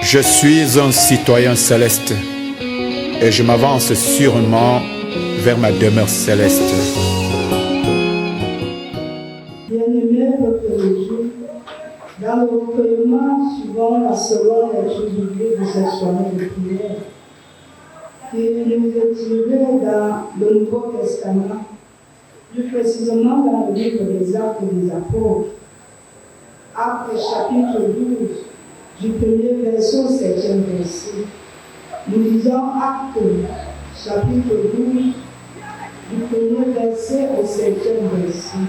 Je suis un citoyen céleste et je m'avance sûrement vers ma demeure céleste. Bien-aimé, votre Jésus, dans le recueillement suivant la seconde lecture biblique de cette soirée de prière, qui nous est tiré dans le Nouveau Testament, plus précisément dans le livre des Actes des Apôtres, Actes chapitre 12, du premier verset au 7e verset. Nous lisons Actes chapitre 12, du premier verset au 7e verset.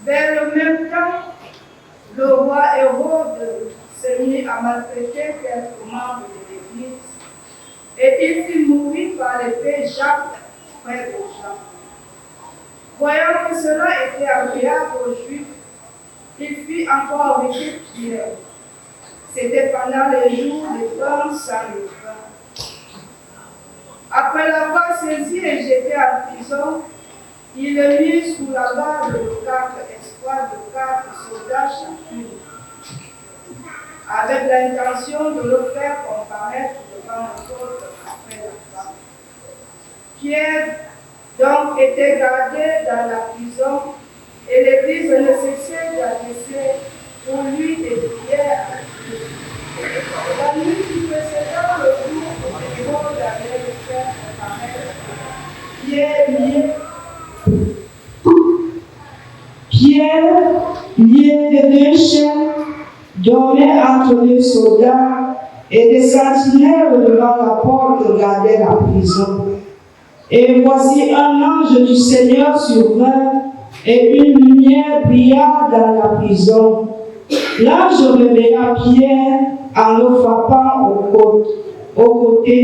Vers le même temps, le roi Hérode s'est mis à maltraiter quelques membres de l'Église et il fit mourir par l'épée Jacques, frère de Jean. Voyant que cela était agréable aux Juifs, il fit encore arrêter Pierre. C'était pendant les jours de pain sans levain. Après l'avoir saisi et jeté en prison, il le mit sous la garde de 4 escouades de 4 soldats chacune, avec l'intention de le faire comparaître devant l'autre après la fin. Pierre donc était gardé dans la prison et l'Église ne cessait d'adresser pour lui des prières à Dieu. La nuit qui précédant le jour où Hérode allait le faire comparaître, Pierre, lié de 2 chaînes, dormait entre 2 soldats et des sentinelles devant la porte gardaient la prison. Et voici un ange du Seigneur survint et une lumière brilla dans la prison. L'ange réveilla Pierre en le frappant au côté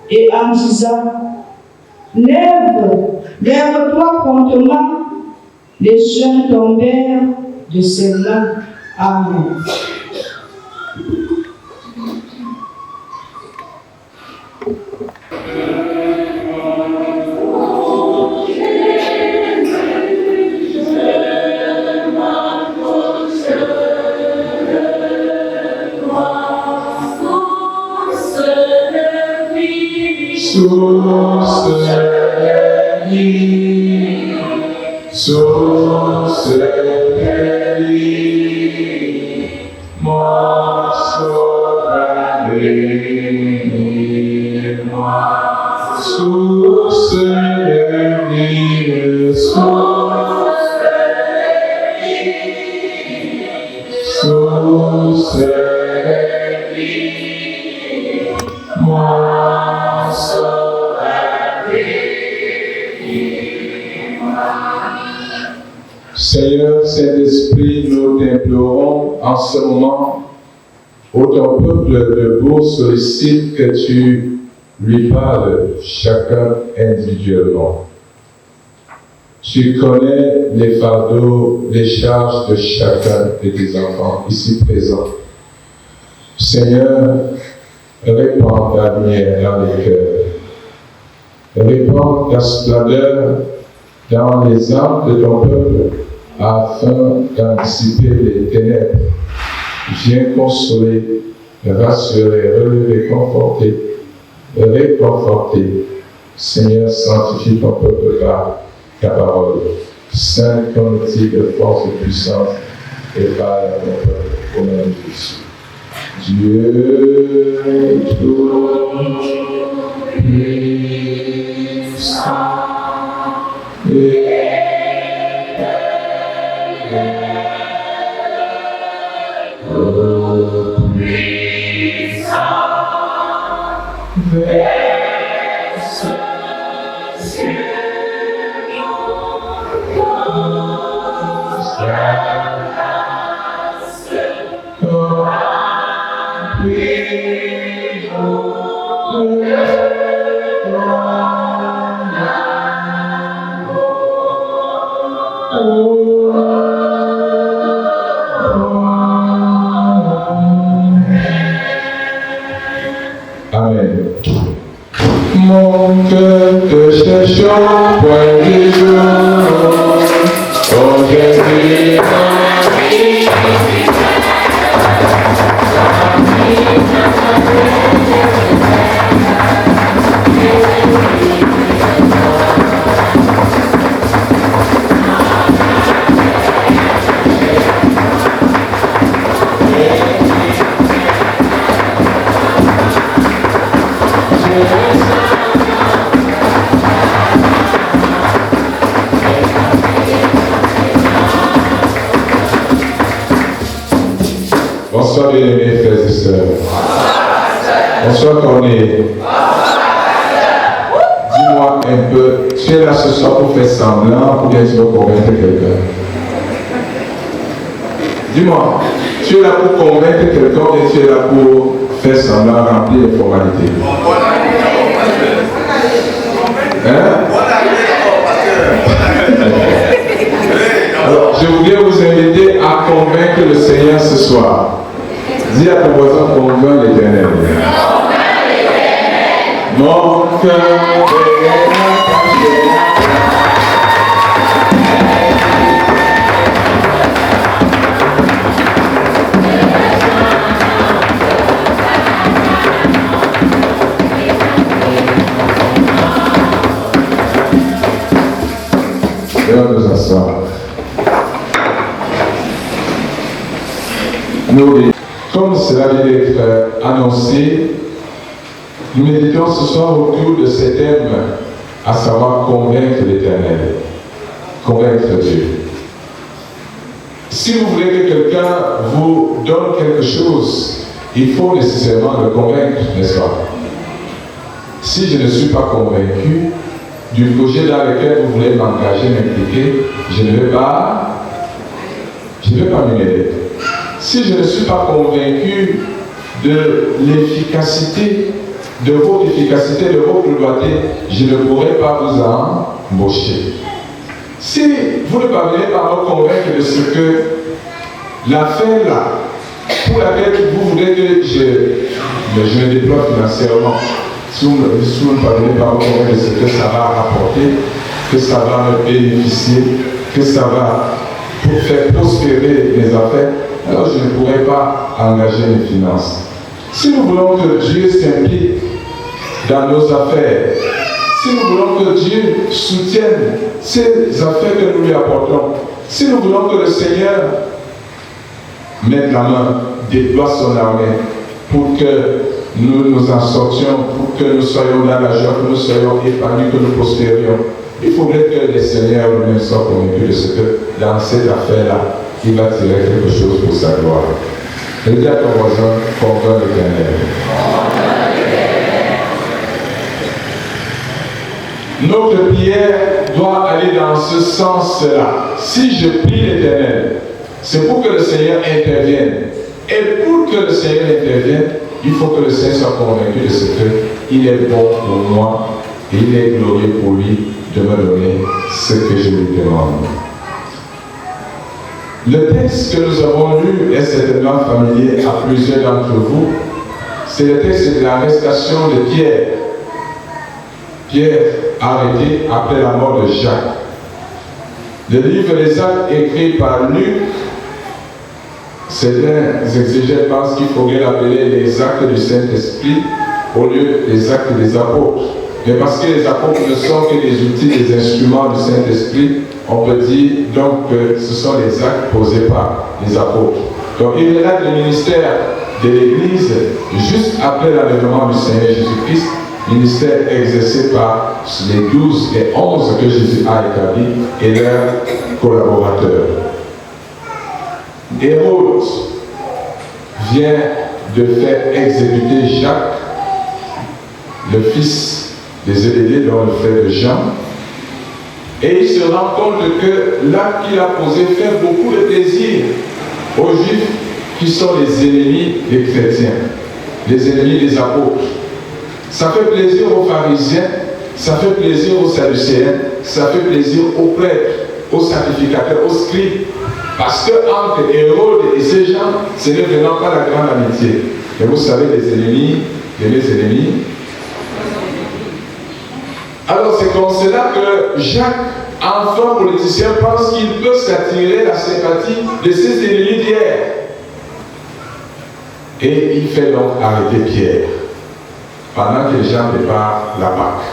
et en disant: Lève-toi promptement. Les jeunes tombèrent de ses mains. Amen. Source de vie, source de vie, mon sauveur bénis-moi. Source de vie, source de vie, source de vie, mon sauveur bénis-moi. Seigneur Saint-Esprit, nous t'implorons en ce moment où ton peuple debout sollicite que tu lui parles chacun individuellement. Tu connais les fardeaux, les charges de chacun de tes enfants ici présents. Seigneur, répands ta lumière dans les cœurs. Répands ta splendeur dans les âmes de ton peuple afin d'en dissiper les ténèbres. Viens consoler, rassurer, relever, conforter, réconforter. Seigneur, sanctifie ton peuple par ta parole. Saint ton outil de force et de puissance, et par ton peuple au nom de Jésus. Dieu tout-puissant et tout-puissant. Amen. Mon cœur te cherche au point du jour. Oh Jésus, bonsoir bien-aimés frères et sœurs. Bonsoir Corneille. Dis-moi un peu, tu es là ce soir pour faire semblant ou bien tu veux convaincre quelqu'un? Dis-moi, tu es là pour convaincre quelqu'un ou bien tu es là pour faire semblant, remplir les formalités? Hein? Alors, je voudrais vous inviter à convaincre le Seigneur ce soir. Dis à ton voisin, convainc l'Éternel. Mon cœur est nous asseoir. Comme cela vient d'être annoncé, nous méditons ce soir autour de ce thème, à savoir convaincre l'Éternel, convaincre Dieu. Si vous voulez que quelqu'un vous donne quelque chose, il faut nécessairement le convaincre, n'est-ce pas? Si je ne suis pas convaincu du projet dans lequel vous voulez m'engager, m'impliquer, je ne vais pas m'y mêler. Si je ne suis pas convaincu de l'efficacité, de votre efficacité, de votre loyauté, je ne pourrai pas vous embaucher. Si vous ne parvenez pas à me convaincre de ce que l'affaire là, pour laquelle vous voulez que je me déploie financièrement, si vous ne parvenez pas à me convaincre de ce que ça va rapporter, que ça va me bénéficier, que ça va pour faire prospérer mes affaires, alors je ne pourrai pas engager mes finances. Si nous voulons que Dieu s'implique dans nos affaires, si nous voulons que Dieu soutienne ces affaires que nous lui apportons, si nous voulons que le Seigneur mette la main, déploie son armée pour que nous nous en sortions, pour que nous soyons dans la joie, que nous soyons épanouis, que nous prospérions, il faudrait que le Seigneur lui-même soit convaincu de ce que dans cette affaire-là, il va tirer quelque chose pour sa gloire. Et dis à ton voisin, convainc l'Éternel. Notre prière doit aller dans ce sens-là. Si je prie l'Éternel, c'est pour que le Seigneur intervienne. Et pour que le Seigneur intervienne, il faut que le Seigneur soit convaincu de ce qu'il est bon pour moi et il est glorieux pour lui de me donner ce que je lui demande. Le texte que nous avons lu est certainement familier à plusieurs d'entre vous. C'est le texte de l'arrestation de Pierre. Pierre arrêté après la mort de Jacques. Le livre des Actes écrit par Luc, certains exégètes pensent qu'il faudrait l'appeler les Actes du Saint-Esprit au lieu des Actes des Apôtres. Mais parce que les apôtres ne sont que des outils, des instruments du Saint-Esprit, on peut dire donc que ce sont les actes posés par les apôtres. Donc il relate le ministère de l'Église juste après l'avènement du Seigneur Jésus-Christ, ministère exercé par les 12 et 11 que Jésus a établis et leurs collaborateurs. Hérode vient de faire exécuter Jacques le fils de Zébédée, dont le frère de Jean. Et il se rend compte que l'acte qu'il a posé fait beaucoup de plaisir aux Juifs qui sont les ennemis des chrétiens, les ennemis des apôtres. Ça fait plaisir aux pharisiens, ça fait plaisir aux sadducéens, ça fait plaisir aux prêtres, aux sacrificateurs, aux scribes. Parce que entre Hérode et ces gens, ce n'est vraiment pas la grande amitié. Mais vous savez, les ennemis, les ennemis. Alors c'est comme cela que Jacques, enfant politicien, pense qu'il peut s'attirer la sympathie de ses ennemis d'hier. Et il fait donc arrêter Pierre, pendant que les gens préparent la Pâque.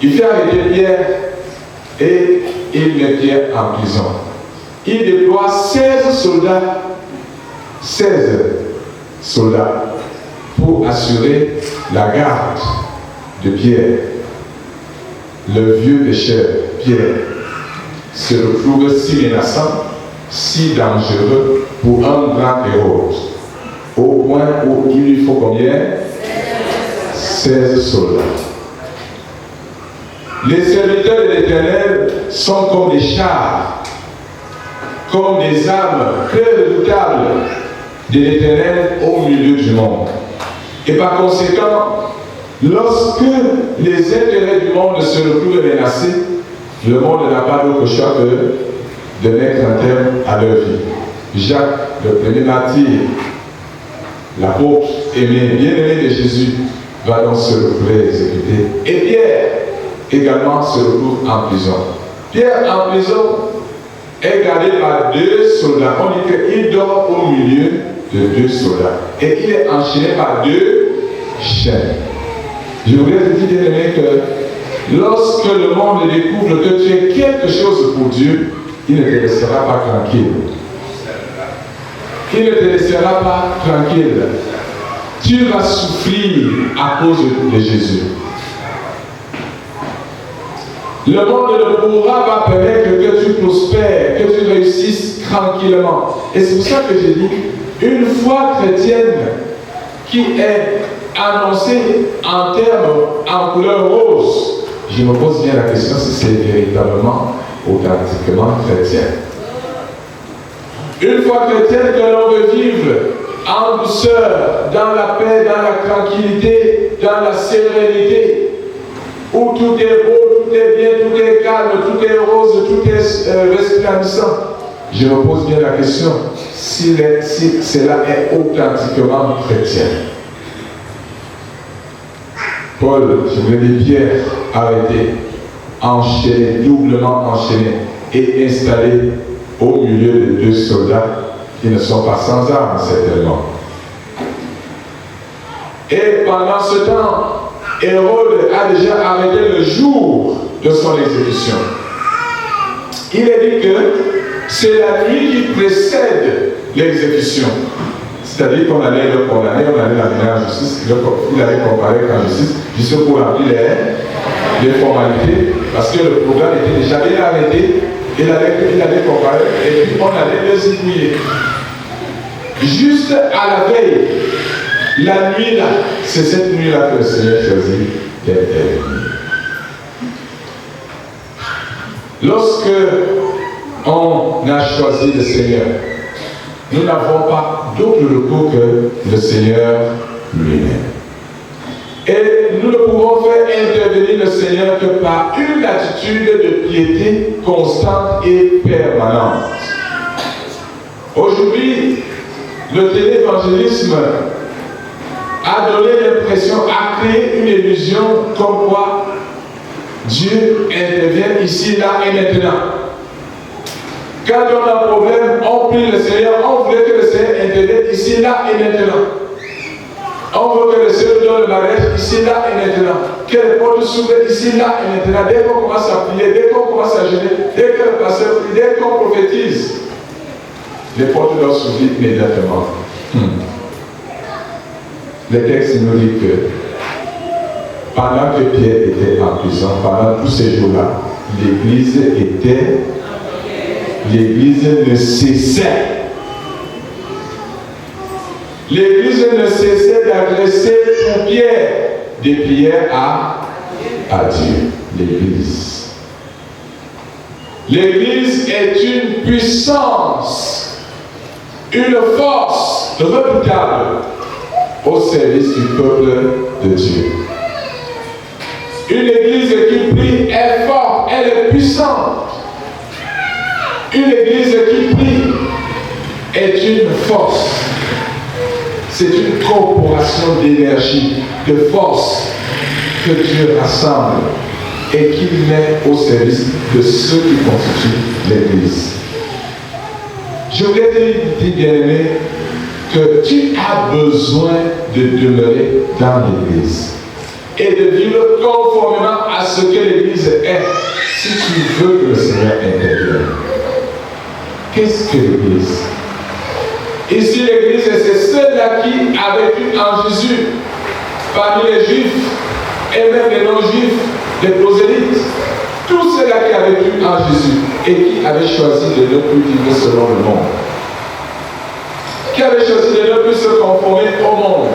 Il fait arrêter Pierre et il met Pierre en prison. Il déploie 16 soldats pour assurer la garde de Pierre. Le vieux pécheur, Pierre, se retrouve si menaçant, si dangereux pour un grand Hérode, au point où il lui faut combien? 16 soldats. Les serviteurs de l'Éternel sont comme des chars, comme des armes très redoutables de l'Éternel au milieu du monde. Et par conséquent, lorsque les intérêts du monde se retrouvent menacés, le monde n'a pas d'autre choix que de mettre un terme à leur vie. Jacques, le premier martyr, l'apôtre aimé, bien-aimé de Jésus, va donc se retrouver exécuté. Et Pierre également se retrouve en prison. Pierre en prison est gardé par 2 soldats. On dit qu'il dort au milieu de 2 soldats. Et il est enchaîné par 2 chaînes. Je voudrais te dire, bien-aimé, que lorsque le monde découvre que tu es quelque chose pour Dieu, il ne te laissera pas tranquille. Il ne te laissera pas tranquille. Tu vas souffrir à cause de Jésus. Le monde ne pourra pas permettre que tu prospères, que tu réussisses tranquillement. Et c'est pour ça que j'ai dit, une foi chrétienne qui est annoncée en termes en couleur rose, je me pose bien la question si c'est véritablement, authentiquement chrétien. Une foi chrétienne que l'on veut vivre en douceur, dans la paix, dans la tranquillité, dans la sérénité, où tout est beau, tout est bien, tout est calme, tout est rose, tout est resplendissant. Je me pose bien la question si cela est authentiquement chrétien. Paul, je voulais dire Pierre, arrêté, enchaîné, doublement enchaîné et installé au milieu de 2 soldats qui ne sont pas sans armes, certainement. Et pendant ce temps, Hérode a déjà arrêté le jour de son exécution. Il est dit que c'est la nuit qui précède l'exécution. C'est-à-dire qu'on allait le condamner, on allait l'amener en justice, il allait comparer en justice, juste pour remplir les formalités, parce que le programme était déjà bien arrêté, il allait comparer, et puis on allait le zigouiller. Juste à la veille, la nuit là, c'est cette nuit-là que le Seigneur choisit d'intervenir. Lorsque on a choisi le Seigneur, nous n'avons pas d'autre recours que le Seigneur lui-même. Et nous ne pouvons faire intervenir le Seigneur que par une attitude de piété constante et permanente. Aujourd'hui, le télévangélisme a donné l'impression, a créé une illusion comme quoi Dieu intervient ici, là et maintenant. Quand on a un problème, on prie le Seigneur, on voulait que le Seigneur intervienne ici, là et maintenant. On veut que le Seigneur donne le mariage ici, là et maintenant. Que les portes s'ouvrent ici, là et maintenant. Dès qu'on commence à prier, dès qu'on commence à jeûner, dès que le pasteur prie, dès qu'on prophétise, les portes doivent s'ouvrir immédiatement. Le texte nous dit que pendant que Pierre était en prison, pendant tous ces jours-là, l'Église ne cessait. L'Église ne cessait d'adresser pour Pierre des prières à Dieu, l'Église. L'Église est une puissance, une force redoutable au service du peuple de Dieu. Une Église qui prie est forte, elle est puissante. Une Église qui prie est une force. C'est une corporation d'énergie, de force que Dieu rassemble et qu'il met au service de ceux qui constituent l'Église. Je voulais te dire, bien-aimé, que tu as besoin de demeurer dans l'Église et de vivre conformément à ce que l'Église est si tu veux que le Seigneur intervienne. Qu'est-ce que l'Église? Ici, l'Église, c'est ceux-là qui avaient vécu en Jésus, parmi les Juifs et même les non-Juifs, les prosélytes, tous ceux-là qui avaient vécu en Jésus et qui avaient choisi de ne plus vivre selon le monde, qui avaient choisi de ne plus se conformer au monde,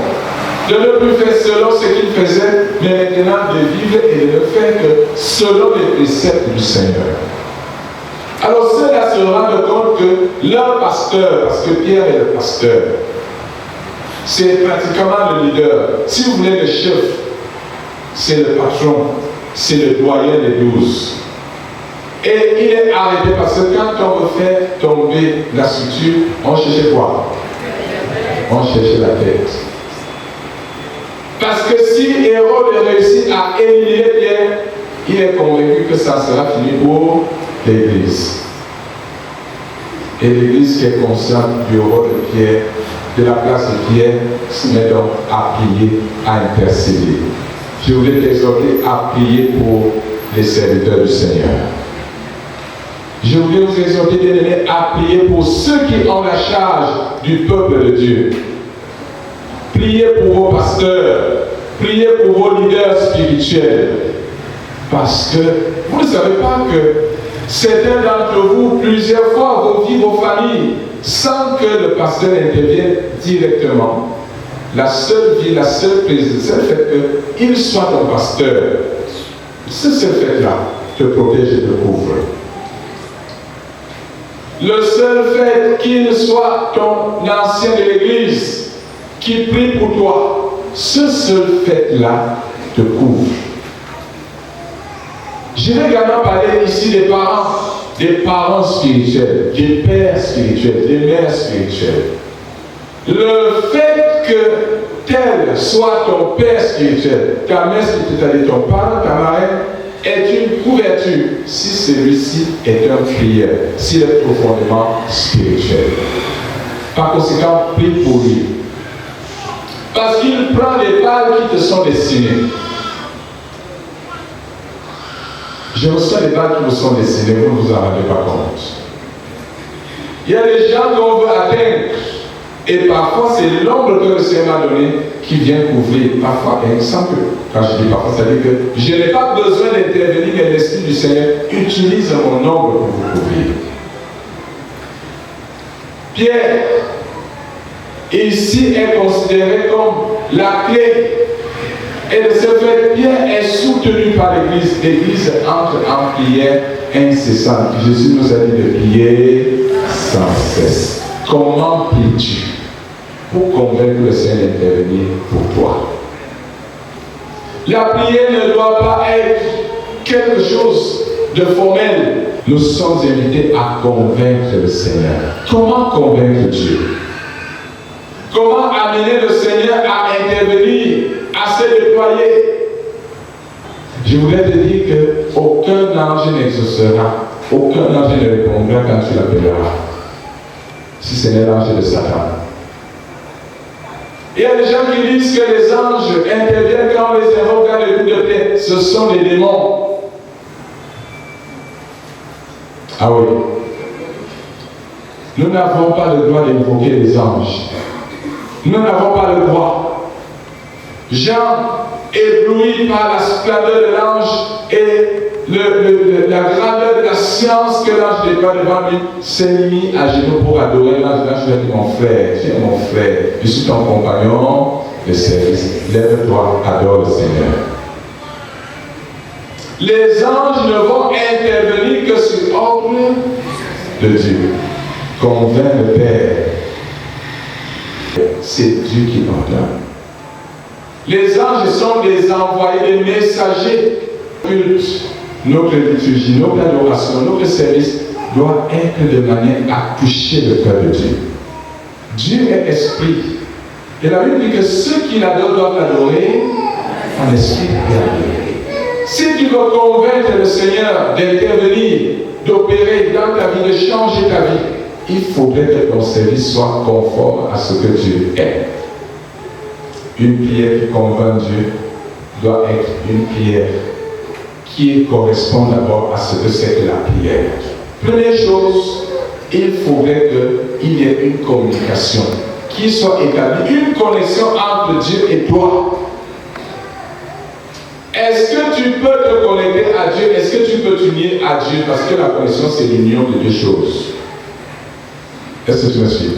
de ne plus faire selon ce qu'ils faisaient, mais maintenant de vivre et de ne faire que selon les préceptes du Seigneur. Alors ceux-là se rendent compte que leur pasteur, parce que Pierre est le pasteur, c'est pratiquement le leader. Si vous voulez le chef, c'est le patron, c'est le doyen des 12. Et il est arrêté parce que quand on veut faire tomber la structure, on cherchait quoi? On cherchait la tête. Parce que si Hérode réussit à éliminer Pierre, il est convaincu que ça sera fini pour l'Église. Et l'Église qui est consciente du rôle de Pierre, de la place de Pierre, se met donc à prier, à intercéder. Je voulais t'exhorter à prier pour les serviteurs du Seigneur. Je voulais vous exhorter, bien-aimés, à prier pour ceux qui ont la charge du peuple de Dieu. Priez pour vos pasteurs, priez pour vos leaders spirituels. Parce que vous ne savez pas que certains d'entre vous, plusieurs fois, vos vies, vos familles, sans que le pasteur intervienne directement. La seule vie, la seule présence, c'est le fait qu'il soit ton pasteur. Ce seul fait-là te protège et te couvre. Le seul fait qu'il soit ton ancien de l'Église qui prie pour toi, ce seul fait-là te couvre. Je vais également parler ici des parents spirituels, des pères spirituels, des mères spirituelles. Le fait que tel soit ton père spirituel, ta mère spirituelle, ton parent, ta marraine, est une couverture si celui-ci est un prieur, s'il est profondément spirituel. Par conséquent, prie pour lui. Parce qu'il prend les balles qui te sont destinées. Je reçois des balles qui me sont destinées, vous ne vous en rendez pas compte. Il y a des gens qu'on veut atteindre. Et parfois, c'est l'ombre que le Seigneur m'a donné qui vient couvrir. Parfois, et sans que, quand je dis parfois, ça veut dire que je n'ai pas besoin d'intervenir, mais l'Esprit du Seigneur utilise mon ombre pour vous couvrir. Pierre, ici, est considéré comme la clé. Et de ce fait, Pierre est soutenu par l'Église. L'Église entre en prière incessante. Jésus nous a dit de prier sans cesse. Comment pries-tu pour convaincre le Seigneur d'intervenir pour toi? La prière ne doit pas être quelque chose de formel. Nous sommes invités à convaincre le Seigneur. Comment convaincre Dieu? Comment amener le Seigneur à intervenir, à se déployer? Je voulais te dire qu'aucun ange n'exaucera, aucun ange ne répondra quand tu l'appelleras. Si ce n'est l'ange de Satan. Il y a des gens qui disent que les anges interviennent quand on les invoque dans le groupe de paix. Ce sont des démons. Ah oui. Nous n'avons pas le droit d'invoquer les anges. Nous n'avons pas le droit. Jean, ébloui par la splendeur de l'ange et la grandeur de la science que l'ange déploie devant lui, s'est mis à genoux pour adorer l'ange. L'ange lui a dit, mon frère, tu es mon frère, je suis ton compagnon, le service. Lève-toi, adore le Seigneur. Les anges ne vont intervenir que sur ordre de Dieu. Convainc le Père. C'est Dieu qui ordonne. Les anges sont des envoyés, des messagers. Notre liturgie, notre adoration, notre service doit être de manière à toucher le cœur de Dieu. Dieu est esprit. Et la Bible dit que ceux qui l'adorent doivent l'adorer en esprit et en vérité. Si tu veux convaincre le Seigneur d'intervenir, d'opérer dans ta vie, de changer ta vie, il faudrait que ton service soit conforme à ce que Dieu est. Une prière qui convainc Dieu doit être une prière qui correspond d'abord à ce que c'est que la prière. Première chose, il faudrait qu'il y ait une communication qui soit établie, une connexion entre Dieu et toi. Est-ce que tu peux te connecter à Dieu? Est-ce que tu peux t'unir à Dieu? Parce que la connexion, c'est l'union de deux choses. Est-ce que tu me suis?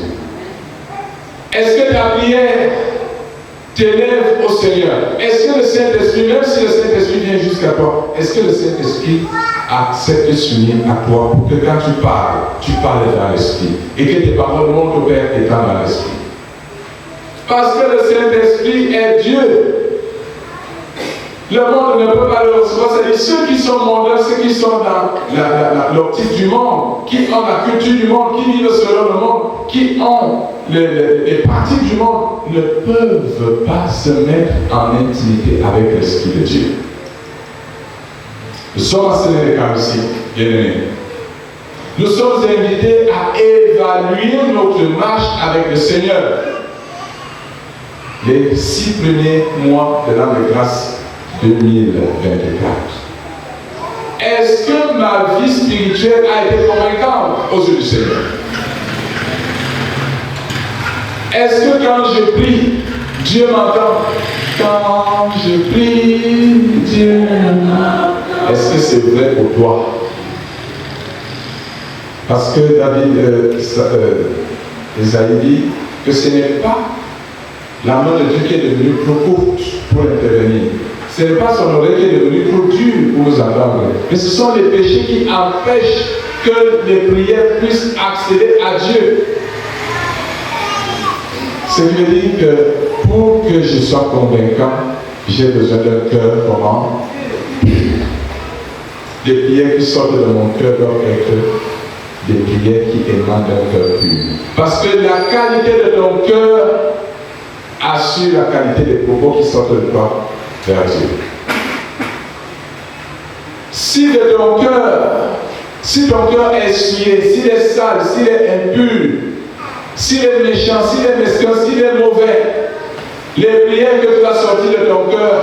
Est-ce que ta prière t'élève au Seigneur? Est-ce que le Saint-Esprit, même si le Saint-Esprit vient jusqu'à toi, est-ce que le Saint-Esprit accepte de s'unir à toi pour que quand tu parles dans l'Esprit et que tes paroles montrent au Père étant dans l'Esprit? Parce que le Saint-Esprit est Dieu. Le monde ne peut pas le recevoir. C'est-à-dire ceux qui sont mondains, ceux qui sont dans l'optique du monde, qui ont la culture du monde, qui vivent selon le monde, qui ont les pratiques du monde, ne peuvent pas se mettre en intimité avec l'Esprit de Dieu. Nous sommes enseignés les cas ici, bien-aimés. Nous sommes invités à évaluer notre marche avec le Seigneur. Les 6 premiers mois de l'an de grâce 2024. Est-ce que ma vie spirituelle a été convaincante aux yeux du Seigneur? Est-ce que quand je prie, Dieu m'entend? Quand je prie, Dieu m'entend. Est-ce que c'est vrai pour toi? Parce que Isaïe dit que ce n'est pas la main de Dieu qui est devenue trop courte pour intervenir. Ce n'est pas son oreille qui est devenue trop dure pour nous entendre. Mais ce sont les péchés qui empêchent que les prières puissent accéder à Dieu. Ce qui veut dire que pour que je sois convaincant, j'ai besoin d'un cœur comment? Les prières qui sortent de mon cœur doivent être des prières qui émanent d'un cœur pur. Parce que la qualité de ton cœur assure la qualité des propos qui sortent de toi vers Dieu. Si ton cœur est souillé, s'il est sale, s'il est impur, s'il est méchant, s'il est mesquin, s'il est mauvais, les prières que tu as sorties de ton cœur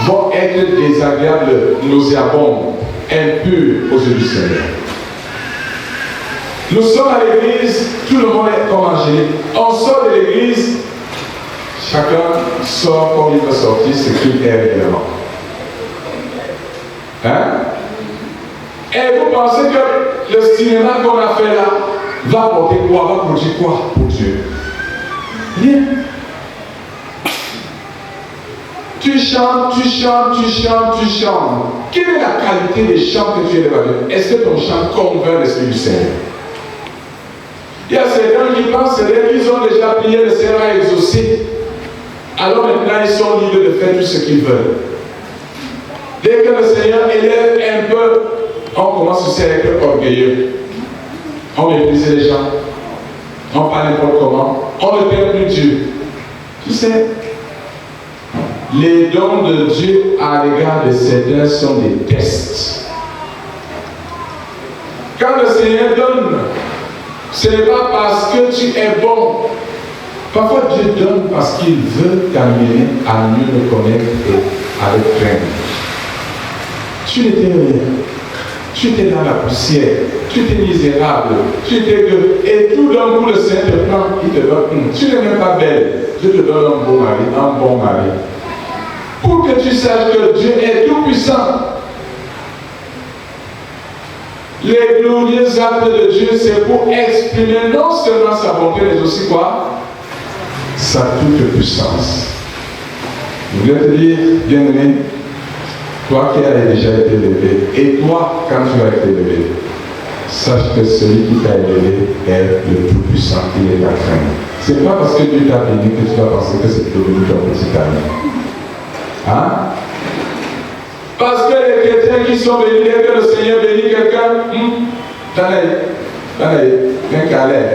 vont être désagréables, nauséabondes, impures aux yeux du Seigneur. Nous sommes à l'église, tout le monde est comme angélique. On sort de l'église, chacun sort comme il veut sortir, ce qu'il est réellement. Hein? Et vous pensez que le cinéma qu'on a fait là va porter quoi? Va produire quoi pour Dieu? Rien. Tu chantes, tu chantes, tu chantes, tu chantes. Quelle est la qualité des chants que tu élèves à Dieu? Est-ce que ton chant convainc l'Esprit du Seigneur? Il y a certains qui pensent qu'ils ont déjà prié, le Seigneur a exaucé. Alors maintenant, ils sont libres de faire tout ce qu'ils veulent. Dès que le Seigneur élève un peu, on commence aussi à être orgueilleux. On méprise les gens. On parle n'importe comment. On ne perd plus Dieu. Tu sais, les dons de Dieu à l'égard de certains sont des tests. Quand le Seigneur donne, ce n'est pas parce que tu es bon. Parfois Dieu donne parce qu'il veut t'amener à mieux le connaître et à le craindre. Tu n'étais rien. Tu étais dans la poussière. Tu étais misérable. Tu étais que. Et tout d'un coup, le Seigneur te prend, il te donne. Tu n'es même pas belle. Je te donne un beau mari, un bon mari. Pour que tu saches que Dieu est tout puissant. Les glorieux actes de Dieu, c'est pour exprimer non seulement sa bonté, mais aussi quoi? Sa toute puissance. Je voulais te dire, bien-aimé, toi qui as déjà été élevé, et toi, quand tu as été élevé, sache que celui qui t'a élevé est le Tout-Puissant, il est ta crainte. Ce n'est pas parce que Dieu t'a béni que tu vas penser que c'est devenu ton petit ami. Hein? Parce que les chrétiens qui sont bénis, dès que le Seigneur bénit quelqu'un, viens caler.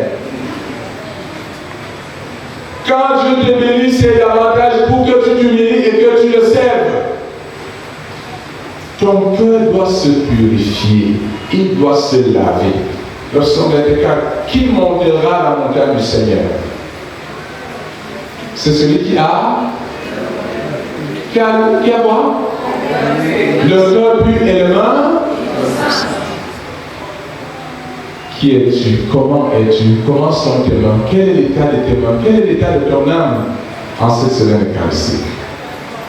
Quand je te bénis, c'est davantage pour que tu t'humilies et que tu le serves. Ton cœur doit se purifier, il doit se laver. Le psaume 24, qui montera la montagne du Seigneur? C'est celui qui a quoi? Le cœur pur et le main. Qui es-tu? Comment es-tu? Comment sont tes mains? Quel est l'état de tes mains? Quel est l'état de ton âme en cette semaine eucharistique?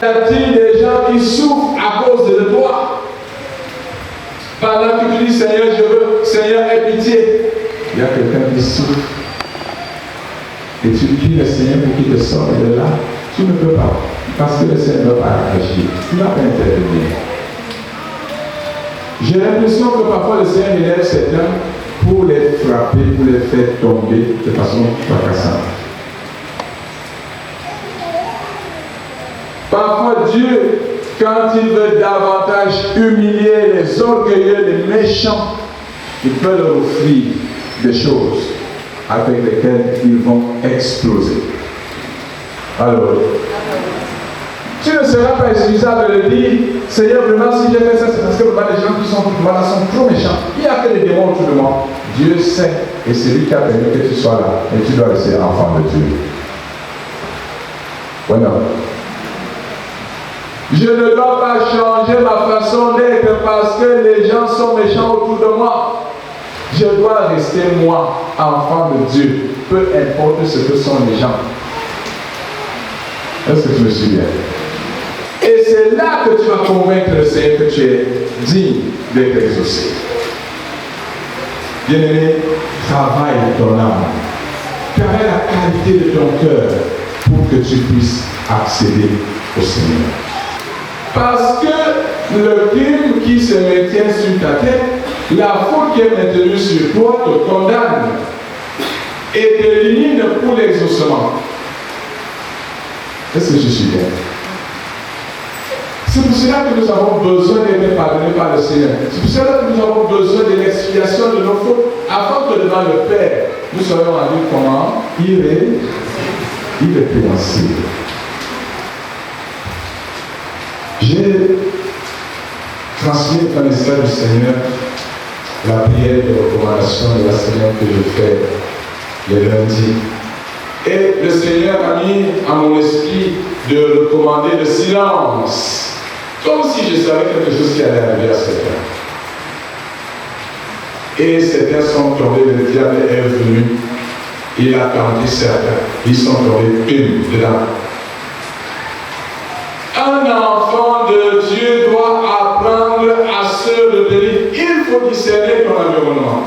Y a-t-il des gens qui souffrent à cause de toi? Pendant que tu dis Seigneur, je veux, Seigneur, aie pitié. Il y a quelqu'un qui souffre. Et tu pries le Seigneur pour qu'il te sorte de là. Tu ne peux pas. Parce que le Seigneur ne va pas agir. Tu ne vas pas intervenir. J'ai l'impression que parfois le Seigneur élève certains pour les frapper, pour les faire tomber de façon fracassante. Parfois Dieu, quand il veut davantage humilier les orgueilleux, les méchants, il peut leur offrir des choses avec lesquelles ils vont exploser. Alors, tu ne seras pas excusable de dire, Seigneur, vraiment, si j'ai fait ça, c'est parce que vraiment, les gens qui sont trop méchants. Il n'y a que des démons autour de moi. Dieu sait, et c'est lui qui a permis que tu sois là, et tu dois rester enfant de Dieu. Voilà. Je ne dois pas changer ma façon d'être parce que les gens sont méchants autour de moi. Je dois rester moi, enfant de Dieu, peu importe ce que sont les gens. Est-ce que tu me suis bien? Et c'est là que tu vas convaincre le Seigneur que tu es digne d'être exaucé. Bien-aimé, travaille ton âme. Travaille la qualité de ton cœur pour que tu puisses accéder au Seigneur. Parce que le crime qui se maintient sur ta tête, la faute qui est maintenue sur toi te condamne et t'élimine pour l'exaucement. Est-ce que je suis bien? C'est pour cela que nous avons besoin d'être pardonnés par le Seigneur. C'est pour cela que nous avons besoin de l'expiation de nos fautes, afin que devant le Père, nous soyons rendus comment? Irrépréhensibles. J'ai transmis par le message du Seigneur la prière de recommandation de la semaine que je fais le lundi. Et le Seigneur a mis à mon esprit de recommander le silence. Comme si je savais quelque chose qui allait arriver à certains. Et certains sont tombés, le diable est venu. Il a tenté certains. Ils sont tombés dedans. Un enfant de Dieu doit apprendre à se retenir. Il faut discerner ton environnement.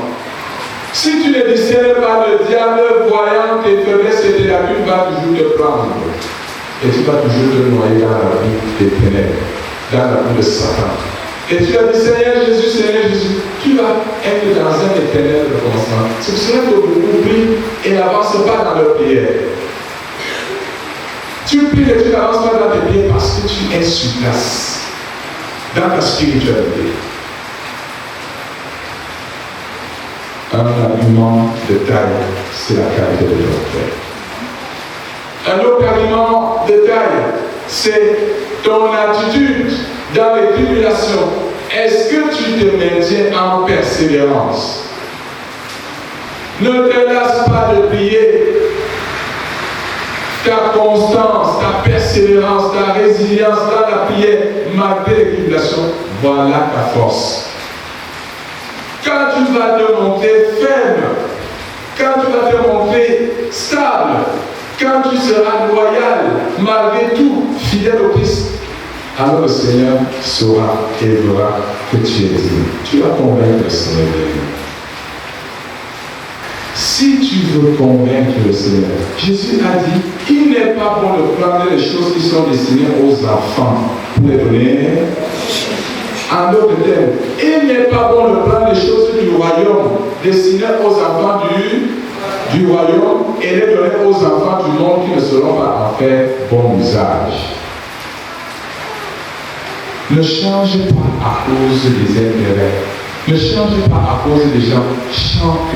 Si tu ne discernes pas, le diable, voyant tes faiblesses et tes lacunes, va toujours te prendre. Et tu vas toujours te noyer dans la vie des ténèbres, dans la vie de Satan. Et tu as dit, Seigneur Jésus, tu vas être dans un éternel recommencement. C'est pour cela que beaucoup prient et n'avancent pas dans leur prière. Tu pries et tu n'avances pas dans tes prières parce que tu es sur place, dans ta spiritualité. Un argument de taille, c'est la qualité de ton cœur. Un autre argument de taille, c'est ton attitude dans les tribulations. Est-ce que tu te maintiens en persévérance? Ne te lasse pas de prier. Ta constance, ta persévérance, ta résilience dans la prière, malgré les tribulations, voilà ta force. Quand tu vas te montrer ferme, quand tu vas te montrer stable, quand tu seras loyal, malgré tout, fidèle au Christ, alors le Seigneur saura et verra que tu es digne. Tu vas convaincre le Seigneur de lui. Si tu veux convaincre le Seigneur, Jésus a dit, Il n'est pas bon de prendre les choses qui sont destinées aux enfants pour les donner. En d'autres termes, il n'est pas bon de prendre les choses du royaume destinées aux enfants du royaume et les donner aux enfants du monde qui ne seront pas en faire bon usage. Ne change pas à cause des intérêts. Ne change pas à cause des gens.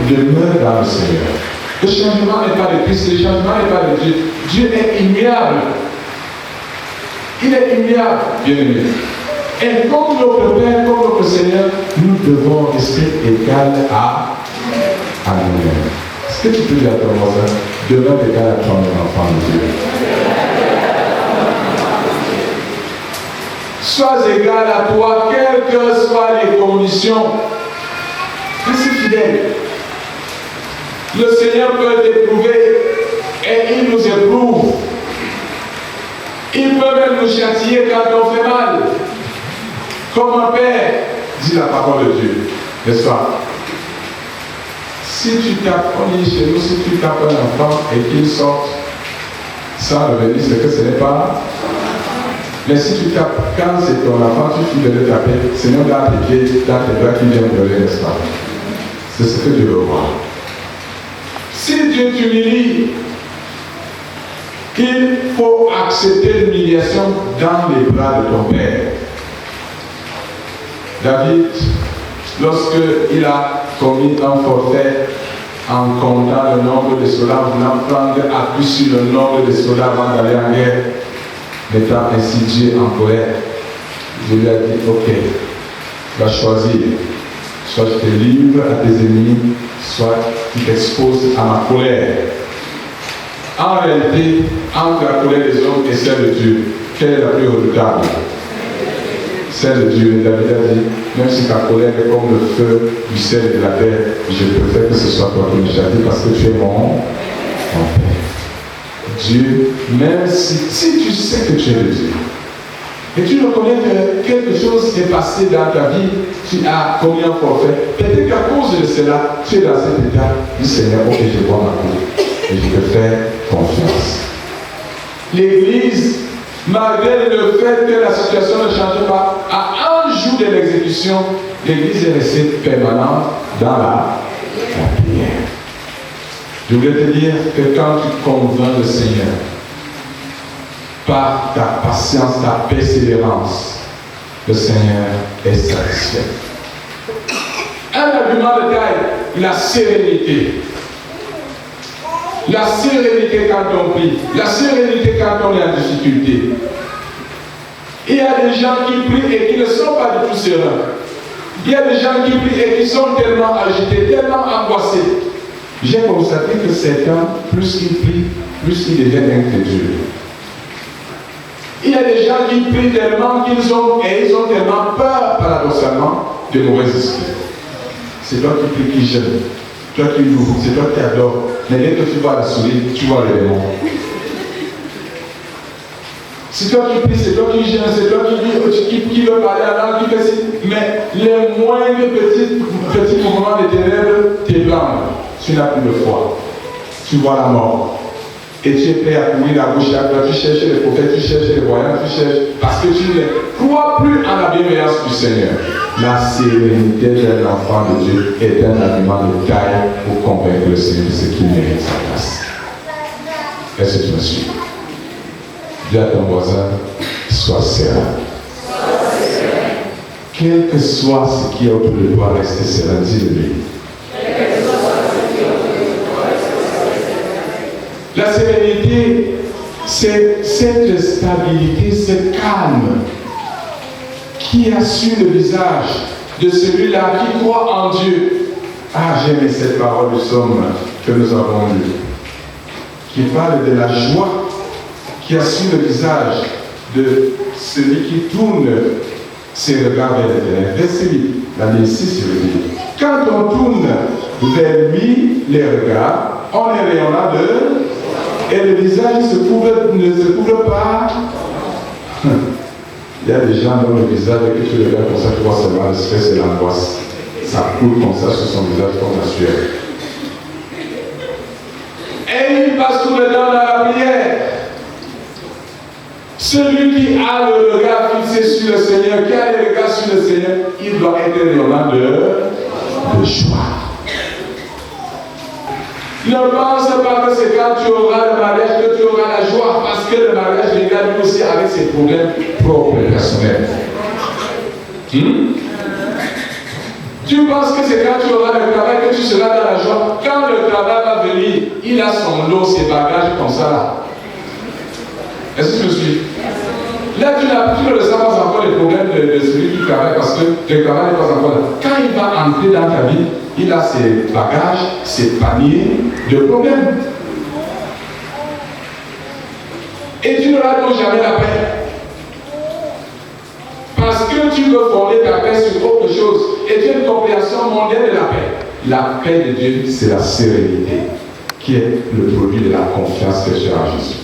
Demeure dans le Seigneur. Le changement n'est pas de Christ, le changement n'est pas de Dieu. Dieu est immuable. Il est immuable, bien aimé. Et comme notre Père, comme notre Seigneur, nous devons rester égal à nous-mêmes. Est-ce que tu peux dire à ton voisin, demeure égal à ton enfant de Dieu? Sois égal à toi, quelles que soient les conditions. Reste fidèle. Le Seigneur peut t'éprouver et il nous éprouve. Il peut même nous châtier quand on fait mal. Comme un père, dit la parole de Dieu. N'est-ce pas? Si tu tapes, on dit chez nous, si tu tapes un enfant et qu'il sorte sans revenir, c'est que ce n'est pas. Mais si tu tapes, quand c'est ton enfant, tu finis de le taper, Seigneur, dans tes pieds, dans tes bras qui viennent pleurer, n'est-ce pas? C'est ce que Dieu veut voir. Si Dieu t'humilie, il faut accepter l'humiliation dans les bras de ton Père. David, lorsqu'il a commis un forfait en comptant le nombre de soldats, voulant prendre appui sur le nombre de soldats avant d'aller en guerre, mettant ainsi Dieu en colère, je lui ai dit, ok, tu vas choisir. Soit je te livre à tes ennemis, soit tu t'exposes à ma colère. En réalité, entre la colère des hommes et celle de Dieu, quelle est la plus redoutable? Celle de Dieu. David a dit, même si ta colère est comme le feu du sel de la terre, je préfère que ce soit toi qui me châtie parce que tu es mon Père. Dieu, même si tu sais que tu es de Dieu, et tu reconnais que quelque chose est passé dans ta vie, tu as commis un forfait, peut-être qu'à cause de cela, tu es dans cet état du Seigneur, ok, je vois ma cour et je peux faire confiance. L'Église, malgré le fait que la situation ne change pas, à un jour de l'exécution, l'Église est restée permanente dans la prière. Je voulais te dire que quand tu convaincs le Seigneur, par ta patience, ta persévérance, le Seigneur est satisfait. Un argument de taille, la sérénité. La sérénité quand on prie, la sérénité quand on est en difficulté. Il y a des gens qui prient et qui ne sont pas du tout sereins. Il y a des gens qui prient et qui sont tellement agités, tellement angoissés. J'ai constaté que certains, plus ils prient, plus ils deviennent incrédules. Il y a des gens qui prient tellement qu'ils ont tellement peur, paradoxalement, de mauvais esprits. C'est toi qui pries, qui gêne. Toi qui loues, c'est toi qui adores. Mais dès que tu vois la souris, tu vois le démon. C'est toi qui pries, c'est toi qui gênes, c'est toi qui veut parler à l'âme, qui fait ci. Mais les moindres petits mouvements de ténèbres t'ébranlent. Tu n'as plus de foi. Tu vois la mort. Et tu es prêt à courir la bouche à toi, tu cherches les prophètes, tu cherches les voyants, tu cherches, parce que tu ne crois plus en la bienveillance du Seigneur. La sérénité d'un enfant de Dieu est un argument de taille pour convaincre le Seigneur de ce qu'il mérite sa place. Est-ce que tu me suis? Dis à ton voisin, sois serein. Quel que soit ce qui est autour de toi, reste serein, dis-le-lui. La sérénité, c'est cette stabilité, ce calme qui assure le visage de celui-là qui croit en Dieu. Ah, j'ai aimé cette parole du psaume que nous avons lue, qui parle de la joie qui assure le visage de celui qui tourne ses regards vers l'Éternel. Verset 8, l'année 6 sur le livre. Quand on tourne vers lui les regards, on est rayonnant de... Et le visage ne se couvre pas. Il y a des gens dont le visage, que tu regardes comme ça, tu vois seulement le stress et l'angoisse. Ça coule comme ça sur son visage comme la sueur. Et il passe tout le temps dans la prière. Celui qui a le regard fixé sur le Seigneur, qui a le regard sur le Seigneur, il doit être rayonnant de joie. Ne pense pas que c'est quand tu auras le mariage que tu auras la joie, parce que le mariage légal lui aussi avec ses problèmes propres et personnels. Tu penses que c'est quand tu auras le travail que tu seras dans la joie. Quand le travail va venir, il a son lot, ses bagages comme ça là. Est-ce que tu me suis? Là, tu ne ressens pas encore les problèmes de celui qui travaille parce que le travail n'est pas encore là. Quand il va entrer dans ta vie, il a ses bagages, ses paniers de problèmes. Et tu n'auras donc jamais la paix. Parce que tu veux fonder ta paix sur autre chose. Et tu as une compréhension mondiale de la paix. La paix de Dieu, c'est la sérénité qui est le produit de la confiance que tu as en Jésus.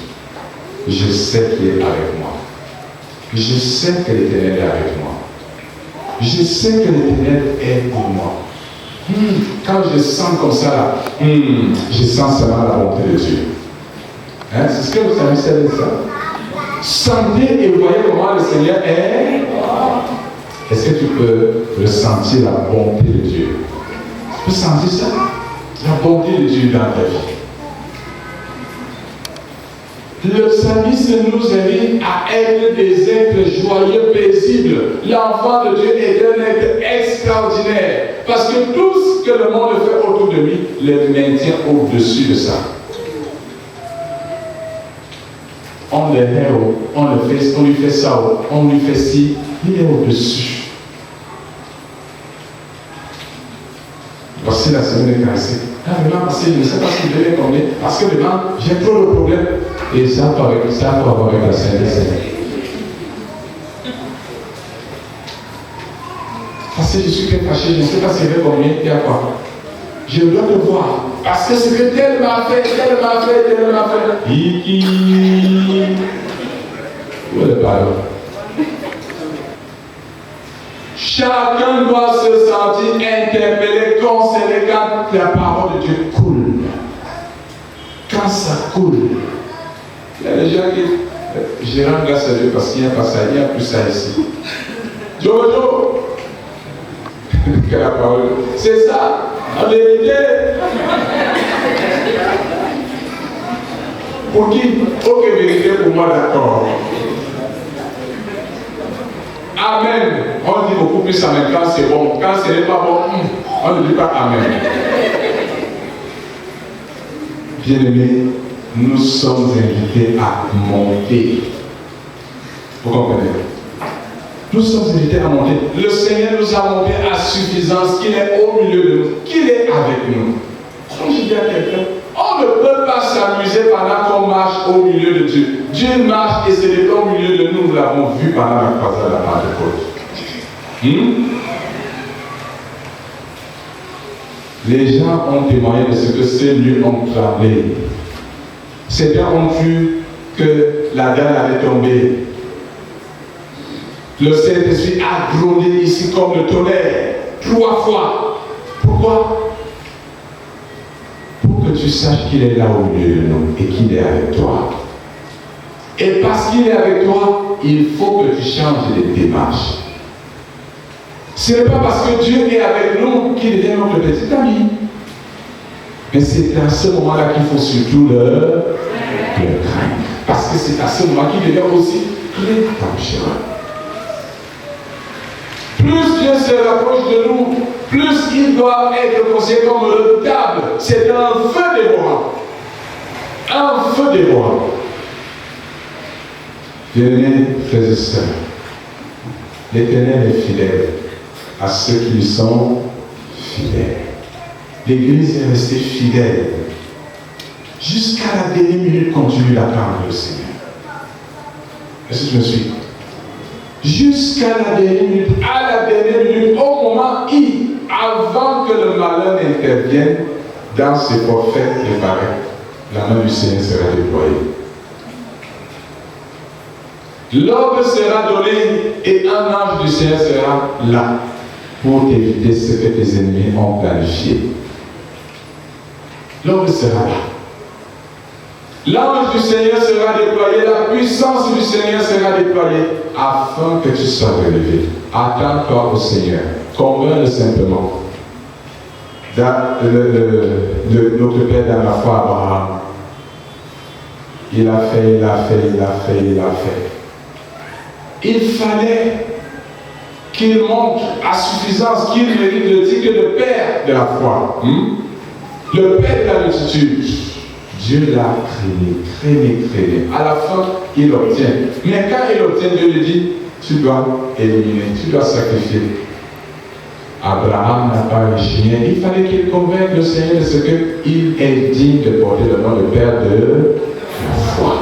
Je sais qu'il est avec moi. Je sais que l'Éternel est avec moi. Je sais que l'Éternel est pour moi. Quand je sens comme ça, là, je sens seulement la bonté de Dieu. Hein? C'est ce que vous avez dit ça. Sentez et voyez comment le Seigneur est. Est-ce que tu peux ressentir la bonté de Dieu? Tu peux sentir ça? La bonté de Dieu dans ta vie. Le psalmiste nous invite à être des êtres joyeux, paisibles. L'enfant de Dieu est un être extraordinaire. Parce que tout ce que le monde fait autour de lui, le maintient au-dessus de ça. On le hait, on lui fait ça, on lui fait ci, il est au-dessus. Voici la semaine est cassée. Vraiment, parce que je ne sais pas ce que je vais tomber, parce que maintenant, j'ai trop de problèmes. Et ça peut avoir avec la Sainte-Seigneur. Parce que je suis très fâché, je ne sais pas si je vais combien, il y a quoi. Je dois te voir. Parce que ce que tel m'a fait. Où est le pardon? Chacun doit se sentir interpellé, concerné quand la parole de Dieu coule. Quand ça coule. Il y a des gens qui. Je rends grâce à Dieu parce qu'il n'y a pas ça, il n'y a plus ça ici. Jojo! Quelle la parole? C'est ça, en vérité. Pour qui? Ok, vérité pour moi, d'accord. Amen. On dit beaucoup plus amen quand c'est bon. Quand ce n'est pas bon, on ne dit pas amen. Bien-aimés, nous sommes invités à monter. Vous comprenez? Nous sommes invités à monter. Le Seigneur nous a monté à suffisance, qu'il est au milieu de nous, qu'il est avec nous. Quand je dis à quelqu'un, on ne peut pas s'amuser pendant qu'on marche au milieu de Dieu. Dieu marche et c'est le au milieu de nous. Nous l'avons vu pendant la croisade de la Pentecôte. Les gens ont témoigné de ce que ces lieux ont tremblé. Certains ont cru que la dalle allait tomber. Le Saint-Esprit a grondé ici comme le tonnerre 3 fois. Pourquoi? Pour que tu saches qu'il est là au milieu de nous et qu'il est avec toi. Et parce qu'il est avec toi, il faut que tu changes de démarche. Ce n'est pas parce que Dieu est avec nous qu'il devient notre petit ami. Mais c'est à ce moment-là qu'il faut surtout le craindre. Parce que c'est à ce moment qu'il devient aussi très. Plus Dieu se rapproche de nous, plus il doit être considéré comme redoutable. C'est un feu dévorant. Un feu dévorant. Bien-aimés frères et sœurs, l'Éternel est fidèle à ceux qui lui sont fidèles. L'Église est restée fidèle. Jusqu'à la dernière minute, continue d'attendre le Seigneur. Est-ce que je me suis? Jusqu'à la dernière minute, à la dernière minute, au moment où, avant que le malheur n'intervienne, dans ses prophètes préparés, la main du Seigneur sera déployée. L'ordre sera donné et un ange du Seigneur sera là pour éviter ce que tes ennemis ont planifié. L'ordre sera là. L'ange du Seigneur sera déployé, la puissance du Seigneur sera déployée afin que tu sois relevé. Attends-toi au Seigneur. Convainc-le simplement. Notre Père dans la foi, Abraham, il a fait. Il fallait qu'il montre à suffisance qu'il mérite le titre de Père de la foi. Le Père de la multitude. Dieu l'a créé. À la fin, il obtient. Mais quand il obtient, Dieu lui dit, tu dois éliminer, tu dois sacrifier. Abraham n'a pas rechigné. Il fallait qu'il convainque le Seigneur de ce qu'il est digne de porter le nom de Père de la foi.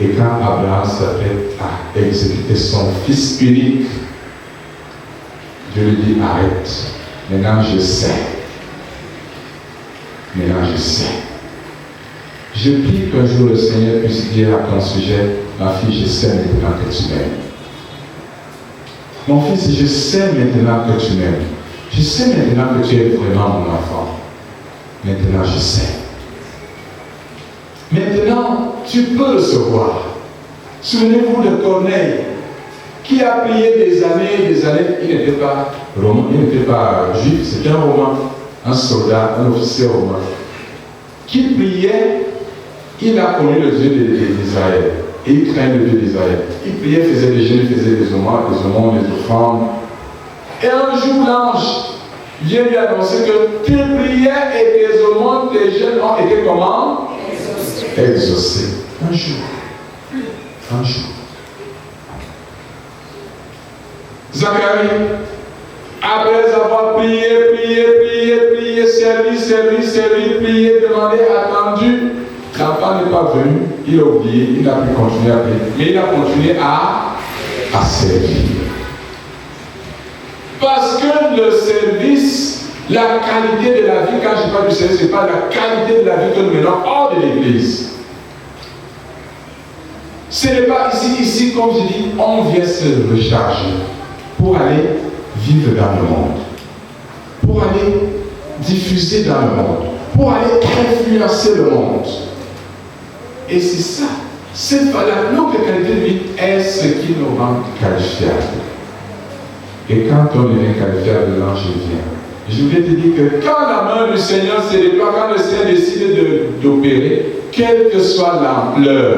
Et quand Abraham s'apprête à exécuter son fils unique, Dieu lui dit, arrête. Maintenant je sais. Je prie qu'un jour le Seigneur puisse dire à ton sujet, ma fille, je sais maintenant que tu m'aimes. Mon fils, je sais maintenant que tu m'aimes. Je sais maintenant que tu es vraiment mon enfant. Maintenant, je sais. Maintenant, tu peux recevoir. Souvenez-vous de Corneille, qui a prié des années, il n'était pas romain, il n'était pas juif, c'était un romain, un soldat, un officier romain, qui priait, il a connu le Dieu d'Israël. Et il craint le Dieu d'Israël. Il priait, faisait des jeûnes, faisait des aumônes, des offrandes. Et un jour, l'ange vient lui annoncer que tes prières et tes aumônes, tes jeûnes ont été comment? Exaucés. Un jour. Zacharie, après avoir prié, servi, prié, demandé, attendu, l'enfant n'est pas venu, il a oublié, il n'a pu continuer à prier, mais il a continué à servir. Parce que le service, la qualité de la vie, quand je parle du service, ce n'est pas la qualité de la vie que nous menons hors de l'église. Ce n'est pas ici, comme je dis, on vient se recharger pour aller vivre dans le monde, pour aller diffuser dans le monde, pour aller influencer le monde. Et c'est ça, notre qualité de vie est ce qui nous rend qualifiables. Et quand on devient qualifiable, l'ange vient. Je voulais te dire que quand la main du Seigneur se déploie, quand le Seigneur décide d'opérer, quelle que soit l'ampleur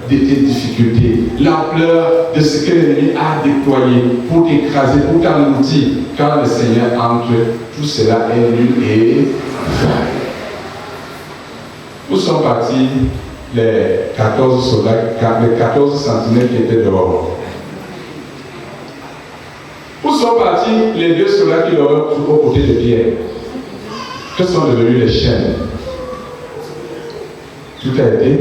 de tes difficultés, l'ampleur de ce que l'ennemi a déployé pour t'écraser, pour t'engloutir, quand le Seigneur entre, tout cela est nul et vain. Où sont partis les 14 soldats, les 14 sentinelles qui étaient dehors? Où sont partis les 2 soldats qui leur ont aux côtés de Pierre? Que sont devenus les chaînes? Tout a été.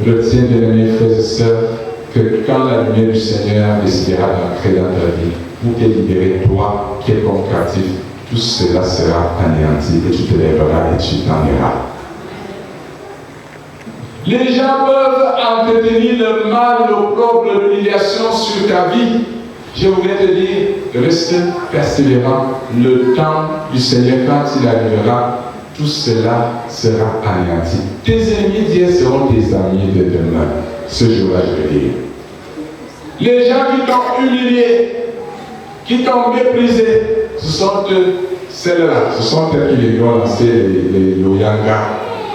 Retiens, bien-aimés frères et sœurs, que quand la lumière du Seigneur décidera d'entrer dans ta vie, pour te libérer, toi qui es comme captif, tout cela sera anéanti et tu te lèveras et tu t'en iras. Les gens peuvent entretenir le mal, l'opprobre, l'humiliation sur ta vie. Je voudrais te dire, reste persévérant. Le temps du Seigneur, quand il arrivera, tout cela sera anéanti. Tes ennemis d'hier seront tes amis de demain. Ce jour-là, je veux dire. Les gens qui t'ont humilié, qui t'ont méprisé, ce sont celles-là, ce sont elles qui les ont lancé l'Oyanga,